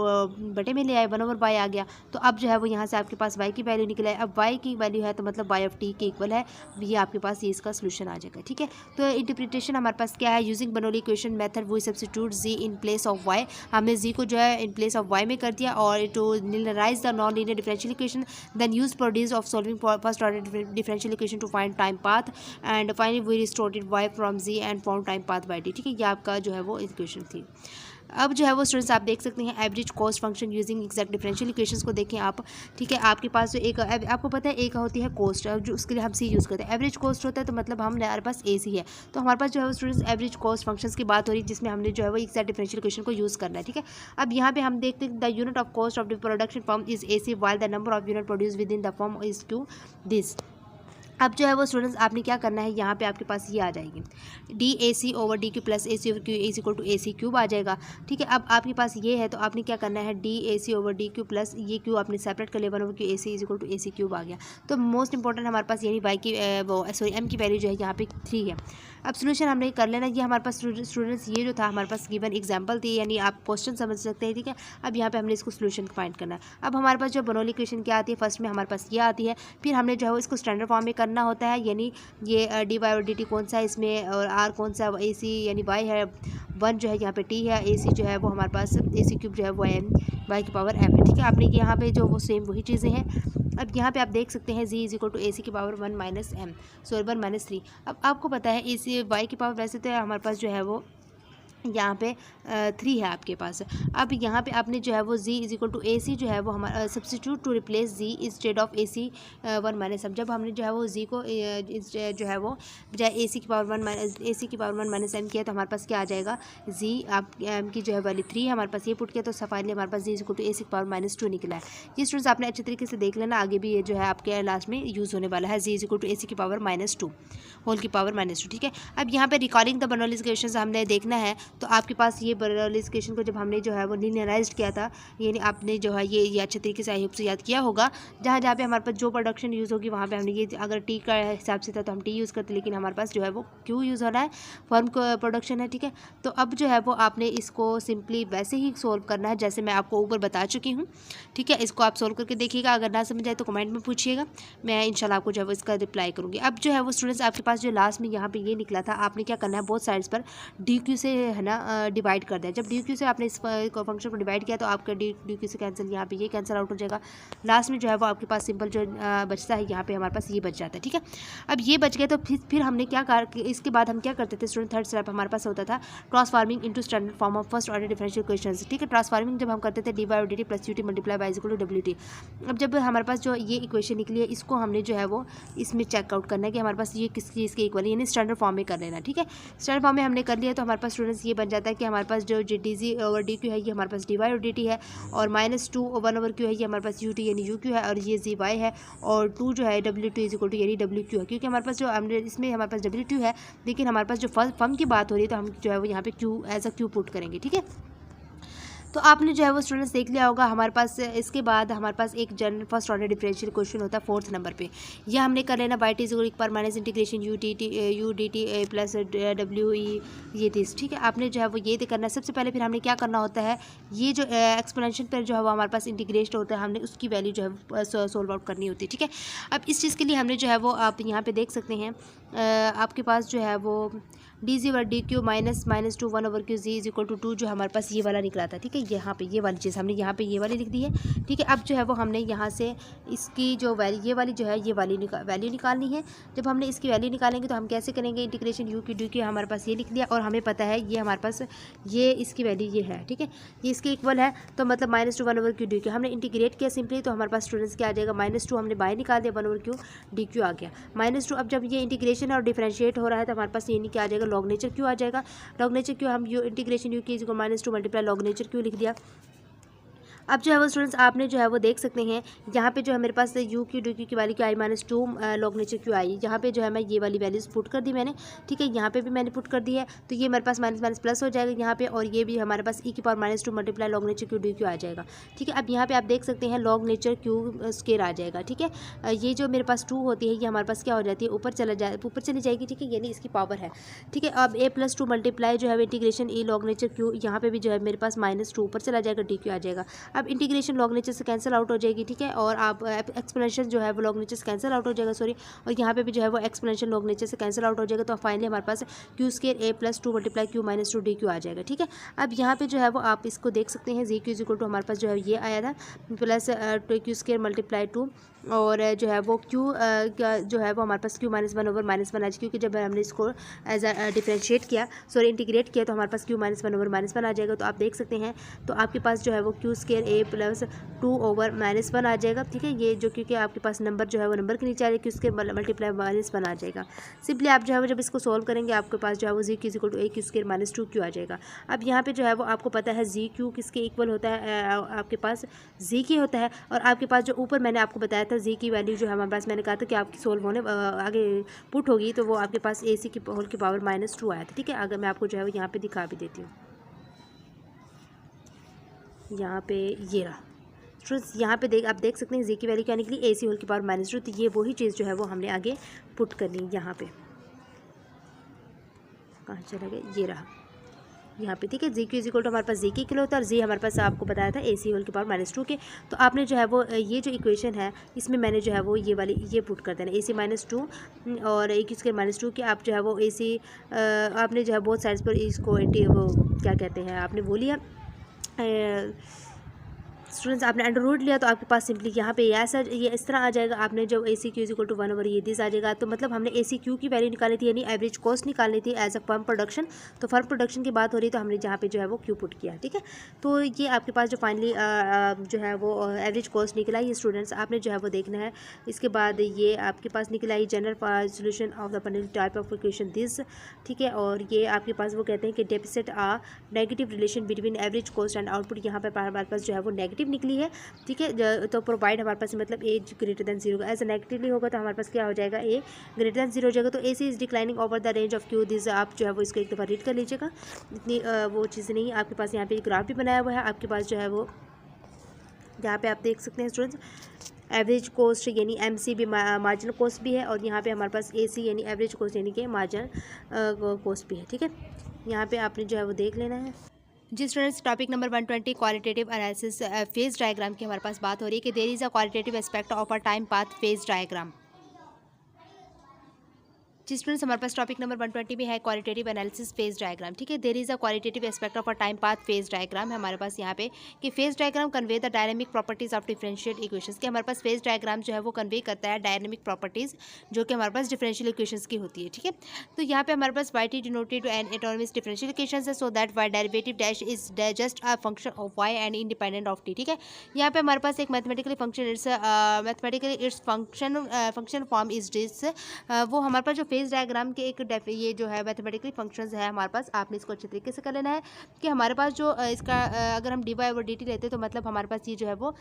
बटे में ले आए, 1/y आ गया। तो अब जो है वो यहाँ से आपके पास y की वैल्यू निकल है। अब y की वैल्यू है तो मतलब y ऑफ t के इक्वल है, ये आपके पास ये इसका सोल्यूशन आ जाएगा, ठीक है। तो इंटरप्रिटेशन हमारे पास क्या है, using Bernoulli equation method we substitute z in place of y, हमने z को जो है इन प्लेस ऑफ y में कर दिया, और to linearize the non linear differential equation then use produce of solving first order differential equation to find time path, and finally we restored y from z and found time path by t, ठीक है। ये आपका जो है वो इक्वेशन थी। अब जो है वो स्टूडेंट्स आप देख सकते हैं average cost function using exact differential equations को देखें आप, ठीक है। आपके पास जो एक आपको पता है एक होती है कॉस्ट, जो उसके लिए हम सी यूज़ करते हैं। एवरेज कॉस्ट होता है तो मतलब हमारे पास ए सी है, तो हमारे पास जो है वो स्टूडेंट्स एवरेज कॉस्ट फंक्शंस की बात हो रही है, जिसमें हमने जो है वो एग्जैक्ट डिफरेंशियल इक्वेशन को यूज़ करना है, ठीक है। अब यहाँ पे हम देखते हैं the unit of cost of the production form is a c while the number of unit produce within the form is to this. अब जो है वो स्टूडेंट्स आपने क्या करना है, यहाँ पे आपके पास ये आ जाएगी D A C over D Q plus A C over Q is equal to A C cube आ जाएगा, ठीक है। अब आपके पास ये है तो आपने क्या करना है D A C over D Q plus ये क्यू आपने सेपरेट कर लिया, 1 over Q A C is equal to A C cube आ गया। तो मोस्ट इंपॉर्टेंट हमारे पास यानी वाई की एम की वैल्यू जो है यहाँ पे 3 है। अब सोल्यूशन हमने कर लेना, ये हमारे पास स्टूडेंट्स ये जो था हमारे पास गिवन एग्जांपल थी, यानी आप क्वेश्चन समझ सकते हैं, ठीक है। अब यहाँ पे हमने इसको सोल्यूशन फाइंड करना है। अब हमारे पास जो बर्नौली इक्वेशन क्या आती है, फर्स्ट में हमारे पास ये आती है, फिर हमने जो है इसको स्टैंडर्ड फॉर्म में करना होता है, यानी ये डी वाई और डी टी कौन सा है इसमें, और आर कौन सा ए सी यानी वाई है, 1 जो है यहाँ पे टी है, ए सी जो है वो हमारे पास ए सी क्यूब जो है वो एम वाई की पावर एम है, ठीक है। आपने यहाँ पे जो वो सेम वही चीज़ें हैं। अब यहाँ पे आप देख सकते हैं g is equal to A c की power 1 minus m, sorry 1 minus 3। अब आपको पता है ए सी वाई की पावर वैसे तो हमारे पास जो है वो यहाँ पे 3 है आपके पास। अब यहाँ पे आपने जो है वो z is equal to A c जो है वो हमारा substitute to replace z instead of a c 1 minus m. जब हमने जो है वो z को जो है वो बजाय ए सी की पावर 1 माइनस एम किया तो हमारे पास क्या आ जाएगा z आप एम की जो है वैल्यू 3 हमारे पास ये पुट किया तो फाइनली हमारे पास z is equal to A c की पावर -2 निकला है। ये स्टूडेंट्स आपने अच्छे तरीके से देख लेना, आगे भी ये जो है आपके लास्ट में यूज़ होने वाला है, z is equal to A c की पावर -2 होल की पावर -2, ठीक है। अब यहाँ पे रिकॉर्डिंग द बर्नौली इक्वेशंस हमने देखना है, तो आपके पास ये बर्नौली इक्वेशन को जब हमने जो है वो लीनियराइज्ड किया था, यानी आपने जो है ये अच्छे तरीके से आई होप से याद किया होगा, जहाँ जहाँ पे हमारे पास जो प्रोडक्शन यूज़ होगी वहाँ पे हमने ये, अगर टी का हिसाब से था तो हम टी यूज़ करते, लेकिन हमारे पास जो है वो क्यू यूज़ हो रहा है, फर्म प्रोडक्शन है, ठीक है। तो अब जो है वो आपने इसको सिंपली वैसे ही सोल्व करना है जैसे मैं आपको ऊपर बता चुकी हूँ, ठीक है। इसको आप सोल्व करके देखिएगा, अगर ना समझ आए तो कमेंट में पूछिएगा, मैं इंशाल्लाह आपको जो है वो इसका रिप्लाई करूँगी। अब जो है वो स्टूडेंट्स आपके पास जो लास्ट में यहाँ पे ये निकला था, आपने क्या करना है बोथ साइड्स पर डी क्यू से है ना डिवाइड कर दिया। जब डी क्यू से आपने इस फंक्शन को डिवाइड किया तो आपका डी क्यू से कैंसिल, यहाँ पे ये कैंसिल आउट हो जाएगा। लास्ट में जो है वो आपके पास सिंपल जो बचता है यहाँ पे हमारे पास ये बच जाता है, ठीक है। अब ये बच गया तो फिर हमने क्या कर, इसके बाद हम क्या करते थे स्टूडेंट, थर्ड स्टेप हमारे पास होता था transforming into standard form of first order differential equations, ठीक है। ट्रांसफॉर्मिंग जब हम करते थे d Y D T plus u t multiply by is equal to डब्ल्यू टी। अब जब हमारे पास जो ये इक्वेशन निकली है इसको हमने जो है वो इसमें चेकआउट करना है कि हमारे पास ये किस चीज़ के इक्वल है, यानी स्टैंडर्ड फॉर्म में कर लेना, ठीक है। स्टैंडर्ड फॉर्म में हमने कर लिया तो हमारे पास स्टूडेंट्स ये बन जाता है कि हमारे पास जो डी जी ओवर डी क्यू है ये हमारे पास डी वाई और डी टी है, और -2 1 ओवर क्यू है ये हमारे पास यू टी यानी यू क्यू है, और ये जी वाई है, और 2 जो है डब्ल्यू टू इज इक्वल टू यानी डब्ल्यू क्यू है, क्योंकि हमारे पास जो हमने इसमें हमारे पास डब्ल्यू टू है, लेकिन हमारे पास जो फर्म की बात हो रही है तो हम जो है वो यहाँ पे q as a q put करेंगे, ठीक है। तो आपने जो है वो स्टूडेंट्स देख लिया होगा। हमारे पास इसके बाद हमारे पास एक general first order differential question होता है 4th नंबर पे, यह हमने कर लेना बाई टी इज पर minus integration U D T plus W E ये दिस, ठीक है। आपने जो है वो ये करना है सबसे पहले, फिर हमने क्या करना होता है ये जो एक्सपोनेंशियल पर जो है वो हमारे पास इंटीग्रेशन होता है, हमने उसकी वैल्यू जो है सोल्व आउट करनी होती है, ठीक है। अब इस चीज़ के लिए हमने जो है वो आप यहाँ पर देख सकते हैं आपके पास जो है वो D G over D Q -2 1 over Q G is equal to 2 जो हमारे पास ये वाला निकला था, ठीक है। यहाँ पे ये वाली चीज़ हमने यहाँ पे ये वाली लिख दी है, ठीक है। अब जो है वो हमने यहाँ से इसकी जो वैल्यू ये वाली जो है ये वाली वैल्यू निकालनी है। जब हमने इसकी वैल्यू निकालेंगे तो हम कैसे करेंगे, इंटीग्रेशन यू की डी क्यू हमारे पास ये लिख दिया, और हमें पता है ये हमारे पास ये इसकी वैल्यू ये है, ठीक है, ये इसके इक्वल है, तो मतलब -2 1 ओवर क्यू डी क्यू हमने इंटीग्रेट किया सिंपली, तो हमारे पास स्टूडेंट्स क्या आ जाएगा -2 हमने बाहर निकाल दिया, 1 ओवर क्यू डी क्यू आ गया -2। अब जब ये इंटीग्रेशन और डिफरेंशिएट हो रहा है तो हमारे पास ये क्या आ जाएगा लॉग नेचर क्यू आ जाएगा। लॉग नेचर क्यू हम यू इंटीग्रेशन यू की is equal -2 multiply log nature Q लिख दिया। अब जो है वो स्टूडेंट्स आपने जो है वो देख सकते हैं यहाँ पे जो है मेरे पास यू क्यू डी क्यू की वैल्यू क्या आई -2 लॉग नेचर क्यू आई, यहाँ पे जो है मैं ये वाली वैल्यूज पुट कर दी मैंने, ठीक है। यहाँ पे भी मैंने पुट कर दी है, तो ये मेरे पास माइनस माइनस प्लस हो जाएगा यहाँ पे, और ये भी हमारे पास ई की power -2 multiply log nature Q D Q आ जाएगा, ठीक है। अब यहाँ पे आप देख सकते हैं लॉग नेचर क्यू स्क्वायर आ जाएगा, ठीक है। ये जो मेरे पास 2 होती है ये हमारे पास क्या हो जाती है ऊपर चली जाएगी, ठीक है, यानी इसकी पावर है, ठीक है। अब a+2 मल्टीप्लाई जो है इंटीग्रेशन ई लॉग नेचर क्यू, यहाँ पे भी जो है मेरे पास -2 ऊपर चला जाएगा, डी क्यू आ जाएगा। अब इंटीग्रेशन लॉग नेचर से कैंसिल आउट हो जाएगी, ठीक है, और आप एक्सपोनेंशियल जो है वो लॉग नेचर से कैंसिल आउट हो जाएगा, सॉरी, और यहाँ पे भी जो है वो एक्सपोनेंशियल लॉग नेचर से कैंसिल आउट हो जाएगा, तो फाइनली हमारे पास Q square a+2 multiply Q -2 D Q आ जाएगा, ठीक है। अब यहाँ पे जो है वो आप इसको देख सकते हैं G Q is equal to हमारे पास जो है ये आया था प्लस क्यू स्क्वायर मल्टीप्लाई 2 और जो है वो क्यू जो है वो हमारे पास Q minus one over minus one आ जाएगा, क्योंकि जब हमने इसको एज अ डिफ्रेंशिएट किया, सॉरी इंटीग्रेट किया, तो हमारे पास Q minus one over minus one आ जाएगा। तो आप देख सकते हैं, तो आपके पास जो है वो Q square A plus two over minus one आ जाएगा। ठीक है, ये जो क्योंकि आपके पास नंबर जो है वो नंबर के नीचे आ जाएगा, Q square multiply minus one आ जाएगा। सिंपली आप जो है वो जब इसको सॉल्व करेंगे, आपके पास जो है वो G Q equal to A Q square minus two Q आ जाएगा। अब यहाँ पे जो है वो आपको पता है जी क्यू किसके इक्वल होता है, आपके पास जी की होता है। और आपके पास जो ऊपर मैंने आपको बताया था जी की वैल्यू जो हमारे पास, मैंने कहा था कि आपकी सोल्व होने आगे पुट होगी, तो वो आपके पास ए सी की होल की पावर माइनस टू आया था। ठीक है, अगर मैं आपको जो है वो यहाँ पे दिखा भी देती हूँ, यहाँ पे ये रहा स्टूडेंट्स, यहाँ पे आप देख सकते हैं जी की वैल्यू क्या निकली, ए सी होल की पावर माइनस टू। तो ये वही चीज़ जो है वो हमने आगे पुट करनी, यहाँ पे कहाँ चला गया, ये रहा यहाँ पे। ठीक है, जी क्यू इक्वल टू हमारे पास जी की किलो होता है, और जी हमारे पास आपको बताया था ए सी होल की पावर माइनस टू के। तो आपने जो है वो ये जो इक्वेशन है, इसमें मैंने जो है वो ये वाली ये पुट कर देना, ए सी माइनस टू और ए क्यू स्क्वायर माइनस टू के। आप जो है वो ए सी आपने जो है बोथ साइड्स पर इसको वो क्या कहते हैं, आपने वो लिया स्टूडेंट्स, आपने अंडर रूट लिया, तो आपके पास सिंपली यहाँ पे ऐसा ये इस तरह आ जाएगा। आपने जब A C Q equal to one over ये दिस आ जाएगा, तो मतलब हमने ए सी क्यू की वैल्यू निकाली थी, यानी एवरेज कॉस्ट निकालनी थी एज अ फर्म प्रोडक्शन। तो फर्म प्रोडक्शन की बात हो रही, तो हमने जहाँ पे जो है वो क्यू पुट किया। ठीक है, तो ये आपके पास जो फाइनली जो है वो एवरेज कॉस्ट निकला, ये स्टूडेंट्स आपने जो है वो देखना है। इसके बाद ये आपके पास निकला ये general solution of the Pandit type of equation this. ठीक है, और ये आपके पास वो कहते हैं कि deficit a negative relation between average cost and output, यहाँ पर हमारे पास जो है वो नेगेटिव निकली है। ठीक है, तो प्रोवाइड हमारे पास मतलब ए ग्रेटर दैन जीरो, ऐसा नेगेटिवली होगा तो हमारे पास क्या हो जाएगा, ए ग्रेटर दैन जीरो हो जाएगा। तो A C is declining over the range of Q this, आप जो है वो इसको एक दफ़ा रीड कर लीजिएगा, इतनी वो चीज़ नहीं है। आपके पास यहाँ पे ग्राफ भी बनाया हुआ है, आपके पास जो है वो यहाँ पे आप देख सकते हैं स्टूडेंट्स, एवरेज कॉस्ट यानी एम सी भी मार्जिनल कॉस्ट भी है, और यहाँ पे हमारे पास ए सी यानी एवरेज कॉस्ट यानी कि मार्जिनल कॉस्ट भी है। ठीक है, यहाँ पे आपने जो है वो देख लेना है। जी students, topic number 120 qualitative analysis phase diagram की हमारे पास बात हो रही है कि there is a qualitative aspect of a time path phase diagram. जी स्टूडेंट्स, हमारे पास टॉपिक नंबर 120 में है क्वालिटेटिव एनालिसिस फेज डायग्राम। ठीक है, there is a qualitative aspect of a time path phase diagram है हमारे पास यहाँ पे कि phase diagram convey the dynamic properties of differential equations, के हमारे पास फेज डायग्राम जो है वो कन्वे करता है डायनेमिक प्रॉपर्टीज जो कि हमारे पास डिफरेंशियल इक्वेशंस की होती है। ठीक है, तो यहाँ पे हमारे पास Y T denoted and autonomous differential equations है, so that Y derivative dash is just a function of Y and independent of T. ठीक है, यहाँ पे हमारे पास एक mathematically function it's function form is this, वो हमारे पास जो फेज डायग्राम के ये जो है मैथमेटिकली फंक्शंस है हमारे पास, आपने इसको अच्छे तरीके से कर लेना है कि हमारे पास जो इसका अगर हम D Y over D T लेते हैं, तो मतलब हमारे पास ये जो है वो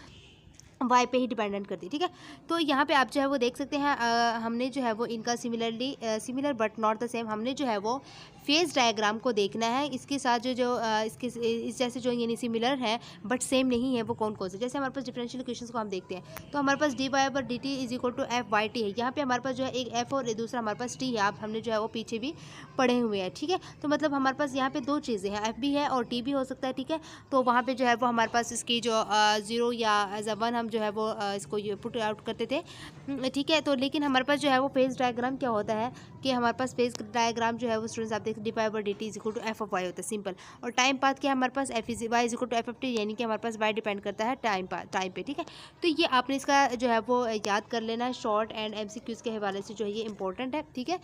वाई पे ही डिपेंडेंट करती है। ठीक है, तो यहाँ पे आप जो है वो देख सकते हैं, हमने जो है वो इनका similar but not the same, हमने जो है वो फेज डायग्राम को देखना है, इसके साथ जो इसके इस जैसे जो यानी सिमिलर है बट सेम नहीं है, वो कौन कौन से, जैसे हमारे पास डिफरेंशियल इक्वेशंस को हम देखते हैं, तो हमारे पास D Y over D T is equal to F Y T है। यहाँ पे हमारे पास जो है एक एफ और दूसरा हमारे पास टी है, आप हमने जो है वो पीछे भी पढ़े हुए हैं। ठीक है, तो मतलब हमारे पास यहाँ पे दो चीज़ें हैं, एफ भी है और टी भी हो सकता है। ठीक है, तो वहाँ पे जो है वो हमारे पास इसकी जो ज़ीरो या एज अ वन हम जो है वो इसको ये पुट आउट करते थे। ठीक है, तो लेकिन हमारे पास जो है वो फेज डायग्राम क्या होता है कि हमारे पास फेज डायग्राम जो है वो स्टूडेंट्स आप देख D Y over D T is equal to F of Y होता है, सिंपल। और टाइम पाथ क्या है हमारे पास, F is Y is equal to F of T, यानी कि हमारे पास वाई डिपेंड करता है टाइम पे। ठीक है, तो ये आपने इसका जो है वो याद कर लेना है, शॉर्ट एंड MCQs के हवाले से जो है ये इंपॉर्टेंट है। ठीक है,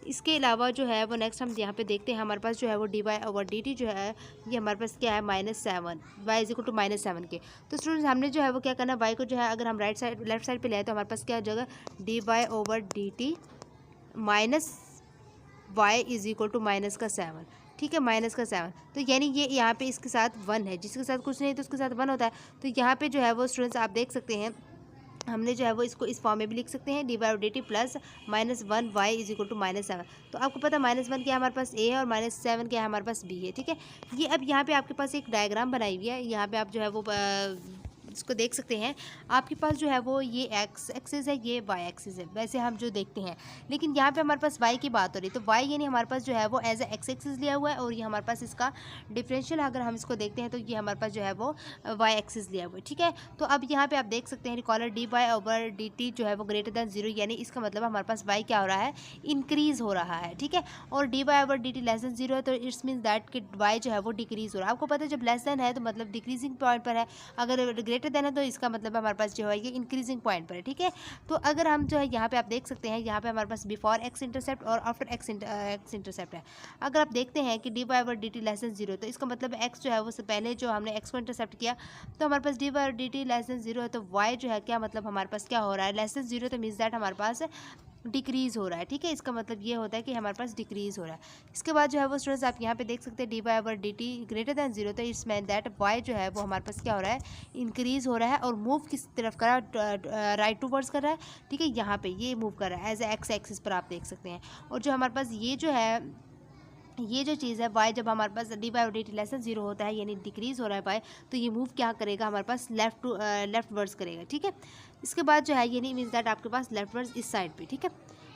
इसके अलावा जो है वो नेक्स्ट हम यहाँ पे देखते हैं, हमारे पास जो है वो D Y over D T जो है ये हमारे पास क्या है -7, वाई इज इक्वल टू -7 के। तो स्टूडेंट्स हमने जो है वो क्या करना है, वाई को जो है अगर हम लेफ्ट साइड पे ले आए, तो हमारे पास क्या जगह D Y over D T minus Y is equal to -7। ठीक है, -7, तो यानी ये यहाँ पे इसके साथ 1 है, जिसके साथ कुछ नहीं तो उसके साथ 1 होता है। तो यहाँ पे जो है वो स्टूडेंट्स आप देख सकते हैं, हमने जो है वो इसको इस फॉर्म में भी लिख सकते हैं, D Y D T plus -1 Y is equal to -7। तो आपको पता है -1 क्या है हमारे पास ए है, और -7 क्या है हमारे पास बी है। ठीक है, ये अब यहाँ पे आपके पास एक डायग्राम बनाई हुई है, यहाँ पे आप जो है वो इसको देख सकते हैं, आपके पास जो है वो ये एक्स एक्सिस है, ये वाई एक्सिस है, वैसे हम जो देखते हैं, लेकिन यहाँ पे हमारे पास वाई की बात हो रही है, तो वाई यानी हमारे पास जो है वो एज ए एक्स एक्सिस लिया हुआ है, और ये हमारे पास इसका डिफरेंशियल अगर हम इसको देखते हैं, तो ये हमारे पास जो है वो वाई एक्सिस लिया हुआ है। ठीक है, तो अब यहाँ पे आप देख सकते हैं रिकॉलर D Y over D T जो है वो ग्रेटर दैन 0, यानी इसका मतलब हमारे पास वाई क्या हो रहा है, इंक्रीज़ हो रहा है। ठीक है, और D Y over D T less than 0 है, तो इट्स मीन दैट कि वाई जो है वो डिक्रीज़ हो रहा है। आपको पता है जब लेस दैन है तो मतलब डिक्रीजिंग पॉइंट पर है, अगर ग्रेटर ग्रेटर देन है तो इसका मतलब हमारे पास जो है ये इंक्रीजिंग पॉइंट पर है, ठीक है। तो अगर हम जो है यहाँ पे आप देख सकते हैं, यहाँ पे हमारे पास बिफोर एक्स इंटरसेप्ट और आफ्टर एक्स इंटरसेप्ट है। अगर आप देखते हैं कि D Y over D T less than zero, तो इसका मतलब एक्स जो है वो से पहले जो हमने एक्स को इंटरसेप्ट किया तो हमारे पास D Y over D T less than zero है, तो वाई जो है क्या मतलब हमारे पास क्या हो रहा है, लेस देन जीरो, तो मीन्स दैट हमारे पास डिक्रीज़ हो रहा है, ठीक है। इसका मतलब ये होता है कि हमारे पास डिक्रीज़ हो रहा है। इसके बाद जो है वो स्टूडेंट्स आप यहाँ पे देख सकते हैं D Y over D T greater than zero, तो इट्स मीन दैट वाई जो है वो हमारे पास क्या हो रहा है, इंक्रीज़ हो रहा है और मूव किस तरफ कर रहा है, राइट टूवर्ड्स कर रहा है, ठीक है। यहाँ पे ये मूव कर रहा है एज ए एक्स एक्सिस पर आप देख सकते हैं। और जो हमारे पास ये जो है, ये जो चीज़ है वाई, जब हमारे पास D Y D T less than zero होता है यानी डिक्रीज़ हो रहा है वाई, तो ये मूव क्या करेगा हमारे पास लेफ्ट वर्ड्स करेगा, ठीक है। इसके बाद जो है ये नहीं मीन्स दैट आपके पास लेफ्ट वर्ड्स इस साइड पे, ठीक है।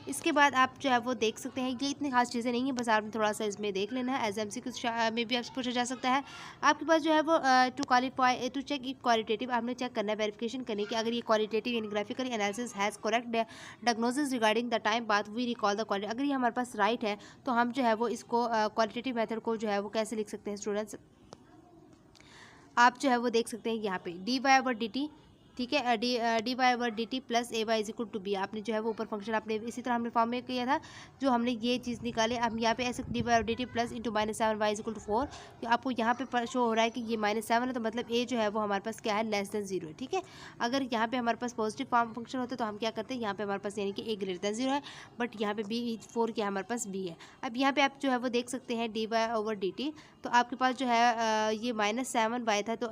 इसके बाद आप जो है वो देख सकते हैं, ये इतनी खास चीज़ें नहीं है, बस आपने थोड़ा सा इसमें देख लेना है। एज एम सी कुछ में भी आपसे पूछा जा सकता है। आपके पास जो है वो to qualify to check if qualitative, आपने चेक करना है, वेरिफिकेशन करनी कि अगर ये क्वालिटेटिव यानी graphical analysis has correct diagnosis regarding the time path we recall the quality, अगर ये हमारे पास राइट है तो हम जो है वो इसको क्वालिटेटिव मेथड को जो है वो कैसे लिख सकते हैं स्टूडेंट्स, आप जो है वो देख सकते हैं यहाँ पे D Y over D T, ठीक है, D Y over D T plus A Y is equal to B, आपने जो है वो ऊपर फंक्शन आपने इसी तरह हमने फॉर्म में किया था, जो हमने ये चीज़ निकाले। अब यहाँ पे ऐसे D Y over D T plus into -7 Y is equal to 4, तो आपको यहाँ पे शो हो रहा है कि ये -7 है, तो मतलब ए जो है वो हमारे पास क्या है, लेस देन जीरो है, ठीक है। अगर यहाँ पे हमारे पास पॉजिटिव फॉर्म फंक्शन होता है तो हम क्या करते हैं, यहाँ पे हमारे पास यानी कि ए ग्रेटर देन जीरो है, बट यहाँ पे बी 4 क्या हमारे पास बी है। अब यहाँ पे आप जो है वो देख सकते हैं D Y over D T, तो आपके पास जो है ये -7 वाई था, तो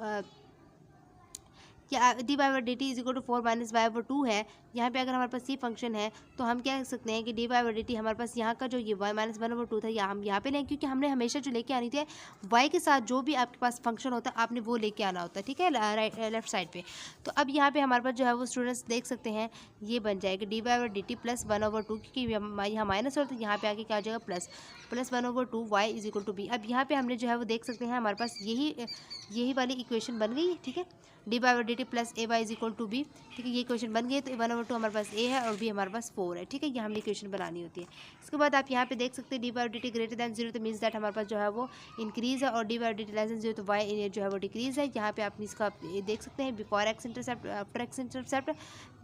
क्या D Y over D T is equal to 4 minus Y over 2 है। यहाँ पे अगर हमारे पास ये फंक्शन है तो हम क्या कह सकते हैं कि D Y over D T हमारे पास यहाँ का जो ये वाई माइनस 1 ओवर 2 था, या हम यहाँ पे लें, क्योंकि हमने हमेशा जो लेके आनी थी वाई के साथ जो भी आपके पास फंक्शन होता है आपने वो लेके आना होता है, ठीक है, राइट लेफ्ट साइड पे। तो अब यहाँ पे हमारे पास जो है वो स्टूडेंट्स देख सकते हैं ये बन जाएगा D Y over D T plus 1 over 2, क्योंकि यहाँ माइनस हो तो यहाँ पे आके क्या हो जाएगा plus 1 over 2 Y is equal to B. अब यहाँ पे हमने जो है वो देख सकते हैं हमारे पास यही वाली इक्वेशन बन गई है, ठीक है, D Y over D T plus A Y is equal to B, ठीक है। ये इक्वेशन बन गई है, तो 1 ओवर 2 हमारे पास ए है और बी हमारे पास 4 है, ठीक है। ये हमने इक्वेशन बनानी होती है। इसके बाद आप यहाँ पे देख सकते हैं D Y over D T greater than zero, तो मीन्स दैट हमारे पास जो है वो इंक्रीज़ है, और D Y over D T less than zero तो वाई जो है वो डिक्रीज़ है। यहाँ पे आप इसका देख सकते हैं before X intercept after X intercept,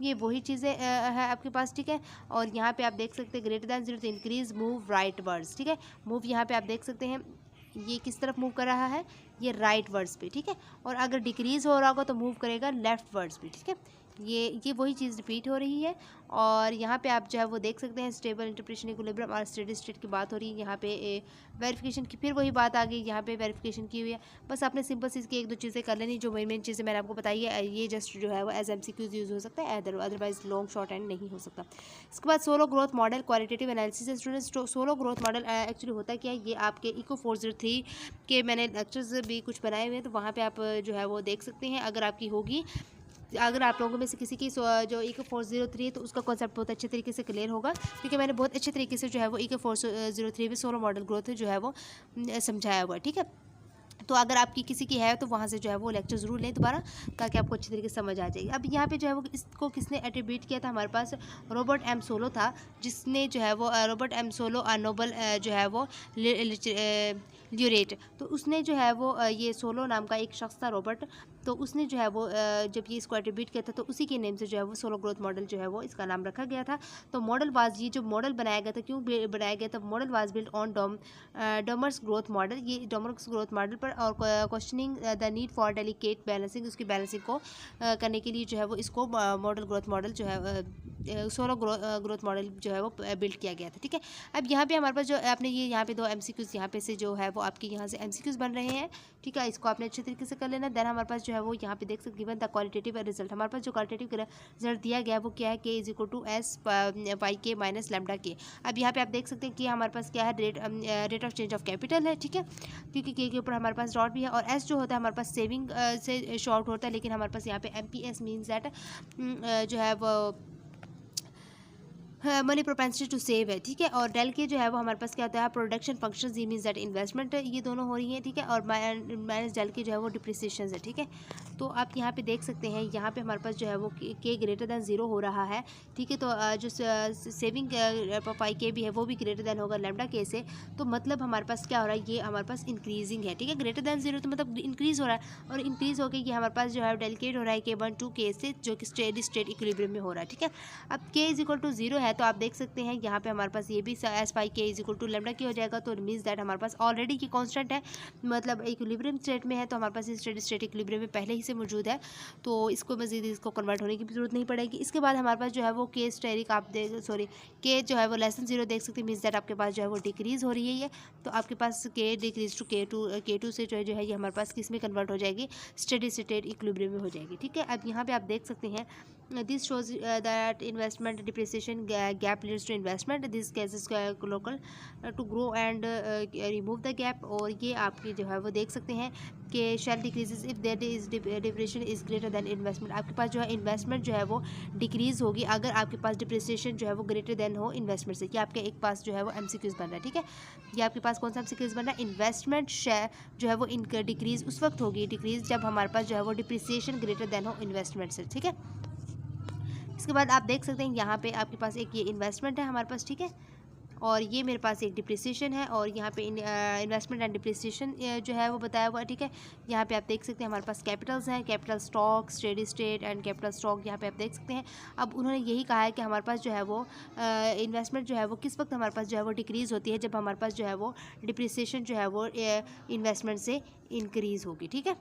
ये वही चीज़ें है आपके पास, ठीक है। और यहाँ पे आप देख सकते हैं ग्रेटर दैन जीरो तो इंक्रीज़ मूव राइट वर्ड्स, ठीक है। मूव यहाँ पे आप देख सकते हैं ये किस तरफ मूव कर रहा है, ये राइट वर्ड्स पे, ठीक है। और अगर डिक्रीज़ हो रहा होगा तो मूव करेगा लेफ्ट वर्ड्स पे, ठीक है। ये वही चीज़ रिपीट हो रही है। और यहाँ पे आप जो है वो देख सकते हैं स्टेबल इंटरप्रिटेशन इक्विलिब्रियम और स्टेडी स्टेट की बात हो रही है। यहाँ पे वेरिफिकेशन की फिर वही बात आ गई, यहाँ पे वेरिफिकेशन की हुई है। बस आपने सिंपल सी इसकी 1-2 चीज़ें कर लेनी, जो मेन चीज़ें मैंने आपको बताई है, ये जस्ट जो है वो एज MCQs यूज़ हो सकता है, अदरवाइज लॉन्ग शॉर्ट एंड नहीं हो सकता। इसके बाद solo growth model qualitative analysis students. Solo growth model actually होता क्या है, ये आपके इको 403 के मैंने लेक्चर्स भी कुछ बनाए हुए हैं, तो वहाँ पे आप जो है वो देख सकते हैं। अगर आपकी होगी, अगर आप लोगों में से किसी की जो इको 403 है तो उसका कॉन्सेप्ट बहुत अच्छे तरीके से क्लियर होगा, क्योंकि मैंने बहुत अच्छे तरीके से जो है वो इको 403 में सोलो मॉडल ग्रोथ जो है वो समझाया हुआ है, ठीक है। तो अगर आपकी किसी की है तो वहाँ से जो है वो लेक्चर ज़रूर लें दोबारा, ताकि आपको अच्छी तरीके से समझ आ जाएगी। अब यहाँ पे जो है वो इसको किसने एट्रीब्यूट किया था, हमारे पास रॉबर्ट एम सोलो था, जिसने जो है वो रॉबर्ट एम सोलो नोबल जो है वो ल्यूरेट, तो उसने जो है वो ये सोलो नाम का एक शख्स था रॉबर्ट, तो उसने जो है वो जब ये इसको एट्रीब्यूट किया था तो उसी के नेम से जो है वो सोलो ग्रोथ मॉडल जो है वो इसका नाम रखा गया था। तो मॉडल वाज, ये जो मॉडल बनाया गया था, क्यों बनाया गया था, model was built on Domar's growth model, ये डॉमर्स ग्रोथ मॉडल पर, और questioning the need for delicate balancing, उसकी बैलेंसिंग को करने के लिए जो है वो इसको मॉडल ग्रोथ मॉडल जो है सोलो ग्रोथ मॉडल जो है वो बिल्ड किया गया था, ठीक है। अब यहाँ पे हमारे पास जो आपने ये यहाँ पे 2 MCQs यहाँ पे से जो है वो आपके यहाँ से MCQs बन रहे हैं, ठीक है। इसको आपने अच्छे तरीके से कर लेना। देन हमारे पास जो है वो यहाँ पे देख सकते गिवन द क्वालिटेटिव रिजल्ट, हमारे पास जो क्वालिटेटिव रिजल्ट दिया गया है वो क्या है, K is equal to S Y K minus lambda K. अब यहाँ पे आप देख सकते हैं कि हमारे पास क्या है, rate of change of capital है, ठीक है, क्योंकि K के ऊपर हमारे पास डॉट भी है, और S जो होता है हमारे पास सेविंग से शॉर्ट होता है, लेकिन हमारे पास यहाँ पे MPS मीन्स दैट जो है वो मनी प्रोपेंसिटी टू सेव है, ठीक है। और डेल के जो है वो हमारे पास क्या होता है, प्रोडक्शन फंक्शंस, ये मींस दैट इन्वेस्टमेंट, ये दोनों हो रही हैं, ठीक है। और माइनस डेल के जो है वो डिप्रिसिएशन है, ठीक है। तो आप यहाँ पे देख सकते हैं, यहाँ पे हमारे पास जो है वो के ग्रेटर दैन 0 हो रहा है, ठीक है। तो जो सेविंग पाई के भी है वो भी ग्रेटर दैन होगा लैम्डा के से। तो मतलब हमारे पास क्या हो रहा है, ये हमारे पास इंक्रीजिंग है, ठीक है। ग्रेटर दैन 0 तो मतलब इंक्रीज़ हो रहा है, और इंक्रीज़ होकर ये हमारे पास जो है डेलिकेट हो रहा है K1 टू K से, जो कि स्टेडी स्टेट इक्विलिब्रियम में हो रहा है, ठीक है। अब K इज इक्वल टू 0 है, तो आप देख सकते हैं यहाँ पे हमारे पास ये भी S pi K is equal to lambda की हो जाएगा। तो मीन्स दैट हमारे पास ऑलरेडी की कांस्टेंट है, मतलब इक्विलिब्रियम स्टेट में है, तो हमारे पास स्टेडी स्टेट इक्विलिब्रियम में पहले ही से मौजूद है, तो इसको मजीद इसको कन्वर्ट होने की भी जरूरत नहीं पड़ेगी। इसके बाद हमारे पास जो है वो K स्टेरिक आप K जो है वो लेस देन 0 देख सकते हैं, मीन्स दैट आपके पास जो है वो डिक्रीज़ हो रही है ये। तो आपके पास K डिक्रीज टू K2 से जो है ये हमारे पास किस में कन्वर्ट हो जाएगी, स्टेडी स्टेट इक्विलिब्रियम में हो जाएगी, ठीक है। अब यहाँ पे आप देख सकते हैं, this shows that investment depreciation gap leads to investment, this cases local to grow and remove the gap. और ये आपकी जो है वो देख सकते हैं कि shell decreases if that is depreciation is greater than investment. आपके पास जो है इन्वेस्टमेंट जो है वो डिक्रीज़ होगी अगर आपके पास डिप्रिसिएशन जो है वो ग्रेटर दैन हो इन्वेस्टमेंट से। ये आपके एक पास जो है वो MCQs बन रहा है, ठीक है। ये आपके पास कौन सा MCQs बन रहा है, इन्वेस्टमेंट शेयर जो है वो डिक्रीज़ उस वक्त होगी, डिक्रीज़ जब हमारे पास जो है वो डिप्रिसिएशन ग्रेटर दैन हो इन्वेस्टमेंट से, ठीक है। इसके बाद आप देख सकते हैं यहाँ पे आपके पास एक ये इन्वेस्टमेंट है हमारे पास, ठीक है। और ये मेरे पास एक डिप्रिसिएशन है, और यहाँ पे इन्वेस्टमेंट एंड डिप्रिसिएशन जो है वो बताया हुआ है, ठीक है। यहाँ पे आप देख सकते हैं हमारे पास कैपिटल्स हैं, capital stock, steady state and capital stock, यहाँ पे आप देख सकते हैं। अब उन्होंने यही कहा है कि हमारे पास जो है वो इन्वेस्टमेंट जो है वो किस वक्त हमारे पास जो है वो डिक्रीज़ होती है, जब हमारे पास जो है वो डिप्रिसिएशन जो है वो इन्वेस्टमेंट से इंक्रीज़ होगी, ठीक है।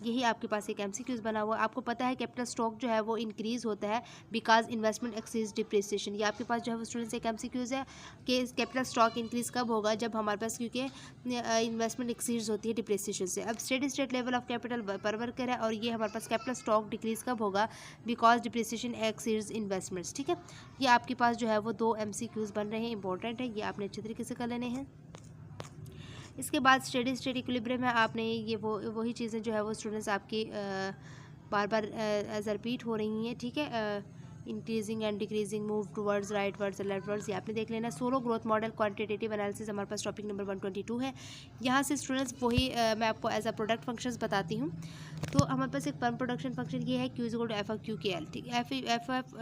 यही आपके पास एक MCQs बना हुआ। आपको पता है कैपिटल स्टॉक जो है वो इंक्रीज़ होता है बिकॉज इन्वेस्टमेंट एक्सीज डिप्रिसिएशन। ये आपके पास जो है वो स्टूडेंट्स एक MCQs है कि कैपिटल स्टॉक इंक्रीज़ कब होगा, जब हमारे पास क्योंकि इन्वेस्टमेंट एक्सीज होती है डिप्रिसिएशन से। अब steady state level of capital पर वर्कर है, और ये हमारे पास कैपिटल स्टॉक डिक्रीज़ कब होगा, बिकॉज डिप्रिसिएशन एक्सीज इन्वेस्टमेंट्स, ठीक है। ये आपके पास जो है वो 2 MCQs बन रहे हैं, इंपॉर्टेंट है, ये आपने अच्छे तरीके से कर लेने हैं। इसके बाद स्टेडी स्टेट इक्विलिब्रियम है, आपने ये वही चीज़ें जो है वो स्टूडेंट्स आपकी बार बार एज रिपीट हो रही हैं, ठीक है। Increasing and decreasing, move towards right words left words, ये आपने देख लेना। Solo growth model quantitative analysis हमारे पास टॉपिक नंबर 122 है। यहाँ से स्टूडेंट्स वही मैं आपको एज अ प्रोडक्ट फंक्शंस बताती हूँ। तो हमारे पास एक फर्म प्रोडक्शन फंक्शन ये है, Q equal to F of Q K L, ठीक है, एफ ऑफ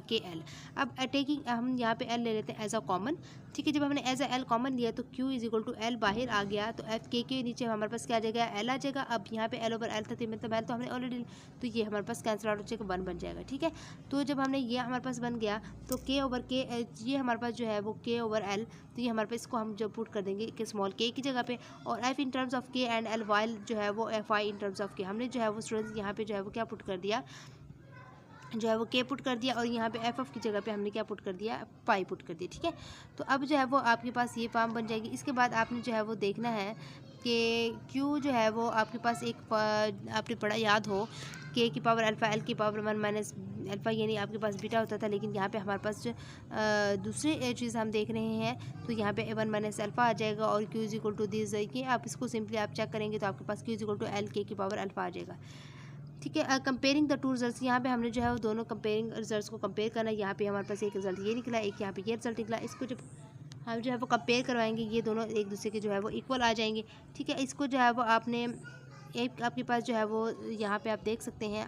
के एल। अब टेकिंग हम यहाँ पे एल ले लेते हैं एज अ कॉमन, ठीक है। जब हमने एज अ एल कॉमन लिया तो Q is equal to L बाहर आ गया, तो एफ के नीचे हमारे पास क्या आ जाएगा, एल आ जाएगा। अब यहाँ पे एल ओवर एल था, मतलब एल तो हमने ऑलरेडी, तो ये हमारे पास कैंसिल आउट हो जाएगा, 1 बन जाएगा, ठीक है। तो जब हमने ये हमारे पास बन गया, तो के ओवर के, ये हमारे पास जो है वो के ओवर एल, तो ये हमारे पास इसको हम जब पुट कर देंगे कि स्मॉल के की जगह पे, और एफ इन टर्म्स ऑफ के एंड एल वाइल जो है वो F I in terms of के, हमने जो है वो स्टूडेंट्स यहाँ पे जो है वो क्या पुट कर दिया, जो है वो के पुट कर दिया, और यहाँ पे एफ ऑफ की जगह पे हमने क्या पुट कर दिया, पाई पुट कर दिया, ठीक है। तो अब जो है वो आपके पास ये फॉर्म बन जाएगी। इसके बाद आपने जो है वो देखना है कि क्यू जो है वो आपके पास एक आपने पढ़ा याद हो, के की पावर अल्फ़ा, एल की पावर 1 माइनस अल्फ़ा, यानी आपके पास बीटा होता था, लेकिन यहाँ पे हमारे पास जो दूसरी चीज़ हम देख रहे हैं, तो यहाँ पे 1 माइनस अल्फ़ा आ जाएगा, और Q is equal to this, कि आप इसको सिंपली आप चेक करेंगे तो आपके पास Q is equal to L के की पावर अल्फ़ा आ जाएगा, ठीक है। कंपेयरिंग द टू रिजल्ट्स, यहाँ पे हमने जो है वो दोनों कंपेयरिंग रिजल्ट्स को कंपेयर करना है। यहाँ पे हमारे पास एक रिजल्ट ये निकला, एक यहाँ पे ये रिजल्ट निकला। इसको जब हम जो है वो कंपेयर करवाएंगे, ये दोनों एक दूसरे के जो है वो इक्वल आ जाएंगे, ठीक है। इसको जो है वो आपने एक आपके पास जो है वो यहाँ पे आप देख सकते हैं,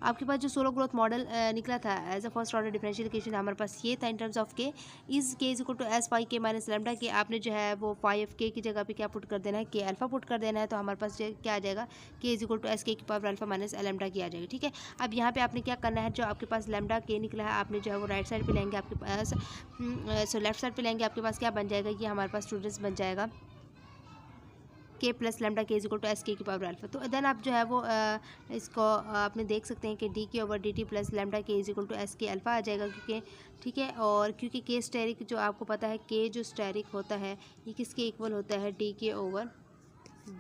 आपके पास जो सोलो ग्रोथ मॉडल निकला था as a first order differential equation, हमारे पास ये था in terms of K is equal to S phi K minus lambda K. आपने जो है वो 5 के की जगह पे क्या पुट कर देना है, के अल्फा पुट कर देना है, तो हमारे पास क्या आ जाएगा, के इज इक्वल टू एस के की पावर अल्फा माइनस लैम्डा की आ जाएगी, ठीक है। अब यहाँ पे आपने क्या करना है, जो आपके पास लैम्डा के निकला है, आपने जो है वो राइट साइड पे लेंगे, आपके पास लेफ्ट साइड पे लेंगे, आपके पास क्या बन जाएगा, ये हमारे पास स्टूडेंट्स बन जाएगा के प्लस लैम्डा के इज इक्वल टू एस के की पावर अल्फा। तो देन आप जो है वो इसको आपने देख सकते हैं कि डी के over D T plus lambda के इज इक्वल टू एस के अल्फा आ जाएगा, क्योंकि ठीक है। और क्योंकि के स्टेरिक जो आपको पता है, के जो स्टेरिक होता है ये किसके इक्वल होता है, डी के ओवर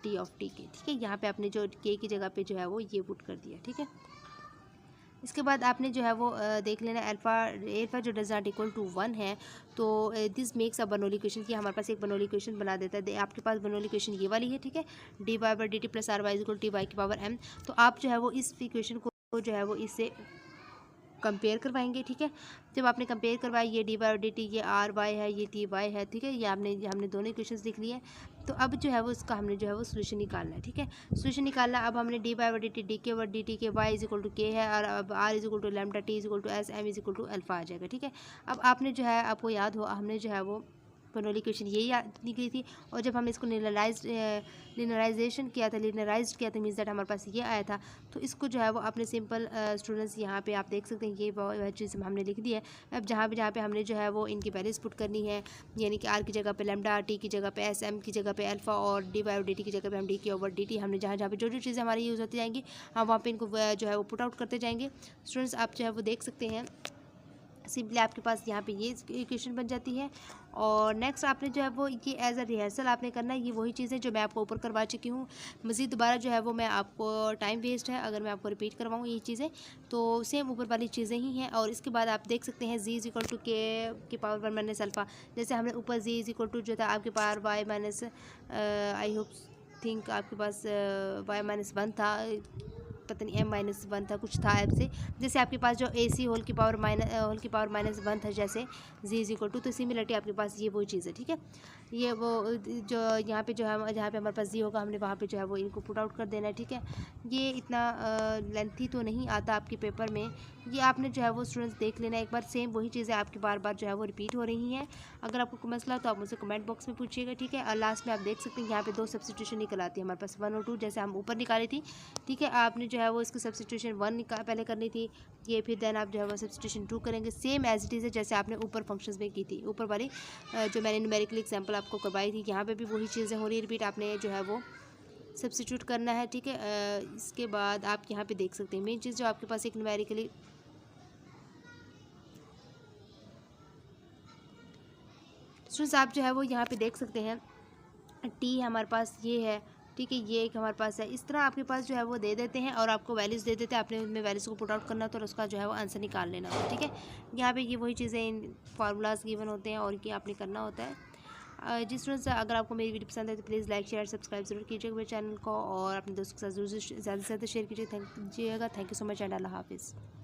डी ऑफ टी के, ठीक है। यहाँ पे आपने जो के की जगह पे जो है वो ये पुट कर दिया, ठीक है। इसके बाद आपने जो है वो देख लेना एल्फा जो डज नॉट इक्वल टू 1 है, तो this makes a Bernoulli equation, कि हमारे पास एक बर्नौली इक्वेशन बना देता है। आपके पास बर्नौली इक्वेशन ये वाली है, ठीक है, D Y by D T plus R Y equal T Y की पावर एम। तो आप जो है वो इस इक्वेशन को जो है वो इससे कंपेयर करवाएंगे। ठीक है, जब आपने कंपेयर करवाया, ये dy और dt, ये ry है, ये ty है। ठीक है, ये हमने दोनों इक्वेशंस लिख लिए। तो अब जो है वो इसका हमने जो है वो सोल्यूशन निकालना है। ठीक है, सोल्यूशन निकालना, अब हमने dy और dt, d के और dt के y is equal to k है, और अब r is equal to lambda, t is equal to s, m is equal to alpha आ जाएगा। ठीक है, अब आपने जो है, आपको याद हो, हमने जो है वो बर्नौली इक्वेशन यही निकली थी, और जब हमने इसको लिनराइजेशन किया था, लिनराइज किया था, मीन्स दैट हमारे पास ये आया था। तो इसको जो है वो अपने सिंपल स्टूडेंट्स यहाँ पे आप देख सकते हैं, ये वह चीज़ हमने लिख दी है। अब जहाँ पे हमने जो है वो इनकी वैल्यूज पुट करनी है, यानी कि आर की जगह पे लैम्डा, टी की जगह पे एस, एम की जगह पे अल्फा, और डी वाई और डी टी की जगह पे हम डी के ओवर डी टी, हमने जहाँ पे जो चीज़ें हमारी यूज़ होती जाएंगी, हम वहाँ पे इनको जो है वो पुट आउट करते जाएंगे। स्टूडेंट्स आप जो है वो देख सकते हैं, सिंपली आपके पास यहाँ पे ये इक्वेशन बन जाती है। और नेक्स्ट आपने जो है वो ये एज अ रिहर्सल आपने करना है, ये वही चीज़ है जो मैं आपको ऊपर करवा चुकी हूँ। मज़ीद दोबारा जो है वो मैं आपको टाइम वेस्ट है अगर मैं आपको रिपीट करवाऊँ ये चीज़ें, तो सेम ऊपर वाली चीज़ें ही हैं। और इसके बाद आप देख सकते हैं z इज इक्वल टू के पावर 1 माइनस अल्फ़ा, जैसे हमने ऊपर z इज इक्वल टू जो था आपके power y minus, I hope think आपके पास y माइनस 1 था, पता नहीं m-1 था, कुछ था ऐसे, जैसे आपके पास जो ac होल की पावर माइनस 1 था, जैसे z इज इक्वल टू, तो सिमिलरिटी आपके पास ये वही चीज़ है। ठीक है, ये वो जो यहाँ पे जो है, जहाँ पे हमारे पास z होगा, हमने वहाँ पे जो है वो इनको पुट आउट कर देना है। ठीक है, ये इतना लेंथी तो नहीं आता आपके पेपर में, ये आपने जो है वो स्टूडेंट्स देख लेना एक बार, सेम वही चीज़ें आपकी बार बार जो है वो रिपीट हो रही हैं। अगर आपको कोई मसला तो आप मुझसे कमेंट बॉक्स में पूछिएगा। ठीक है, और लास्ट में आप देख सकते हैं यहाँ पे 2 सब्स्टिट्यूशन निकल आती है हमारे पास, 1 और 2, जैसे हम ऊपर निकाली थी। ठीक है, आपने जो है वो इसकी सब्स्टिट्यूशन 1 पहले करनी थी, ये फिर देन आप जो है वो सब्स्टिट्यूशन 2 करेंगे, सेम एज इट इज़ है जैसे आपने ऊपर फंक्शंस में की थी, ऊपर वाली जो मैंने न्यूमेरिकल एग्जांपल आपको करवाई थी। यहाँ पे भी वही चीज़ें हो रही है रिपीट, आपने जो है वो सब्स्टिट्यूट करना है। ठीक है, इसके बाद आप यहाँ पे देख सकते हैं मेन चीज़ जो आपके पास एक न्यूमेरिकली स्टूडेंट्स, आप जो है वो यहाँ पे देख सकते हैं, टी हमारे पास ये है। ठीक है, ये एक हमारे पास है, इस तरह आपके पास जो है वो दे देते हैं और आपको वैल्यूज़ दे देते हैं, आपने उनमें वैल्यूज़ को पुट आउट करना होता है और उसका जो है वो आंसर निकाल लेना होता है। ठीक है, यहाँ पे ये वही चीज़ें इन फार्मूलाज गिवन होते हैं और कि आपने करना होता है। जिस तरह से अगर आपको मेरी वीडियो पसंद है तो प्लीज़ लाइक शेयर सब्सक्राइब जरूर कीजिएगा मेरे चैनल को, और अपने दोस्तों के साथ ज़्यादा से ज़्यादा शेयर कीजिएगा। Thank you so much and अल्लाह हाफिज़।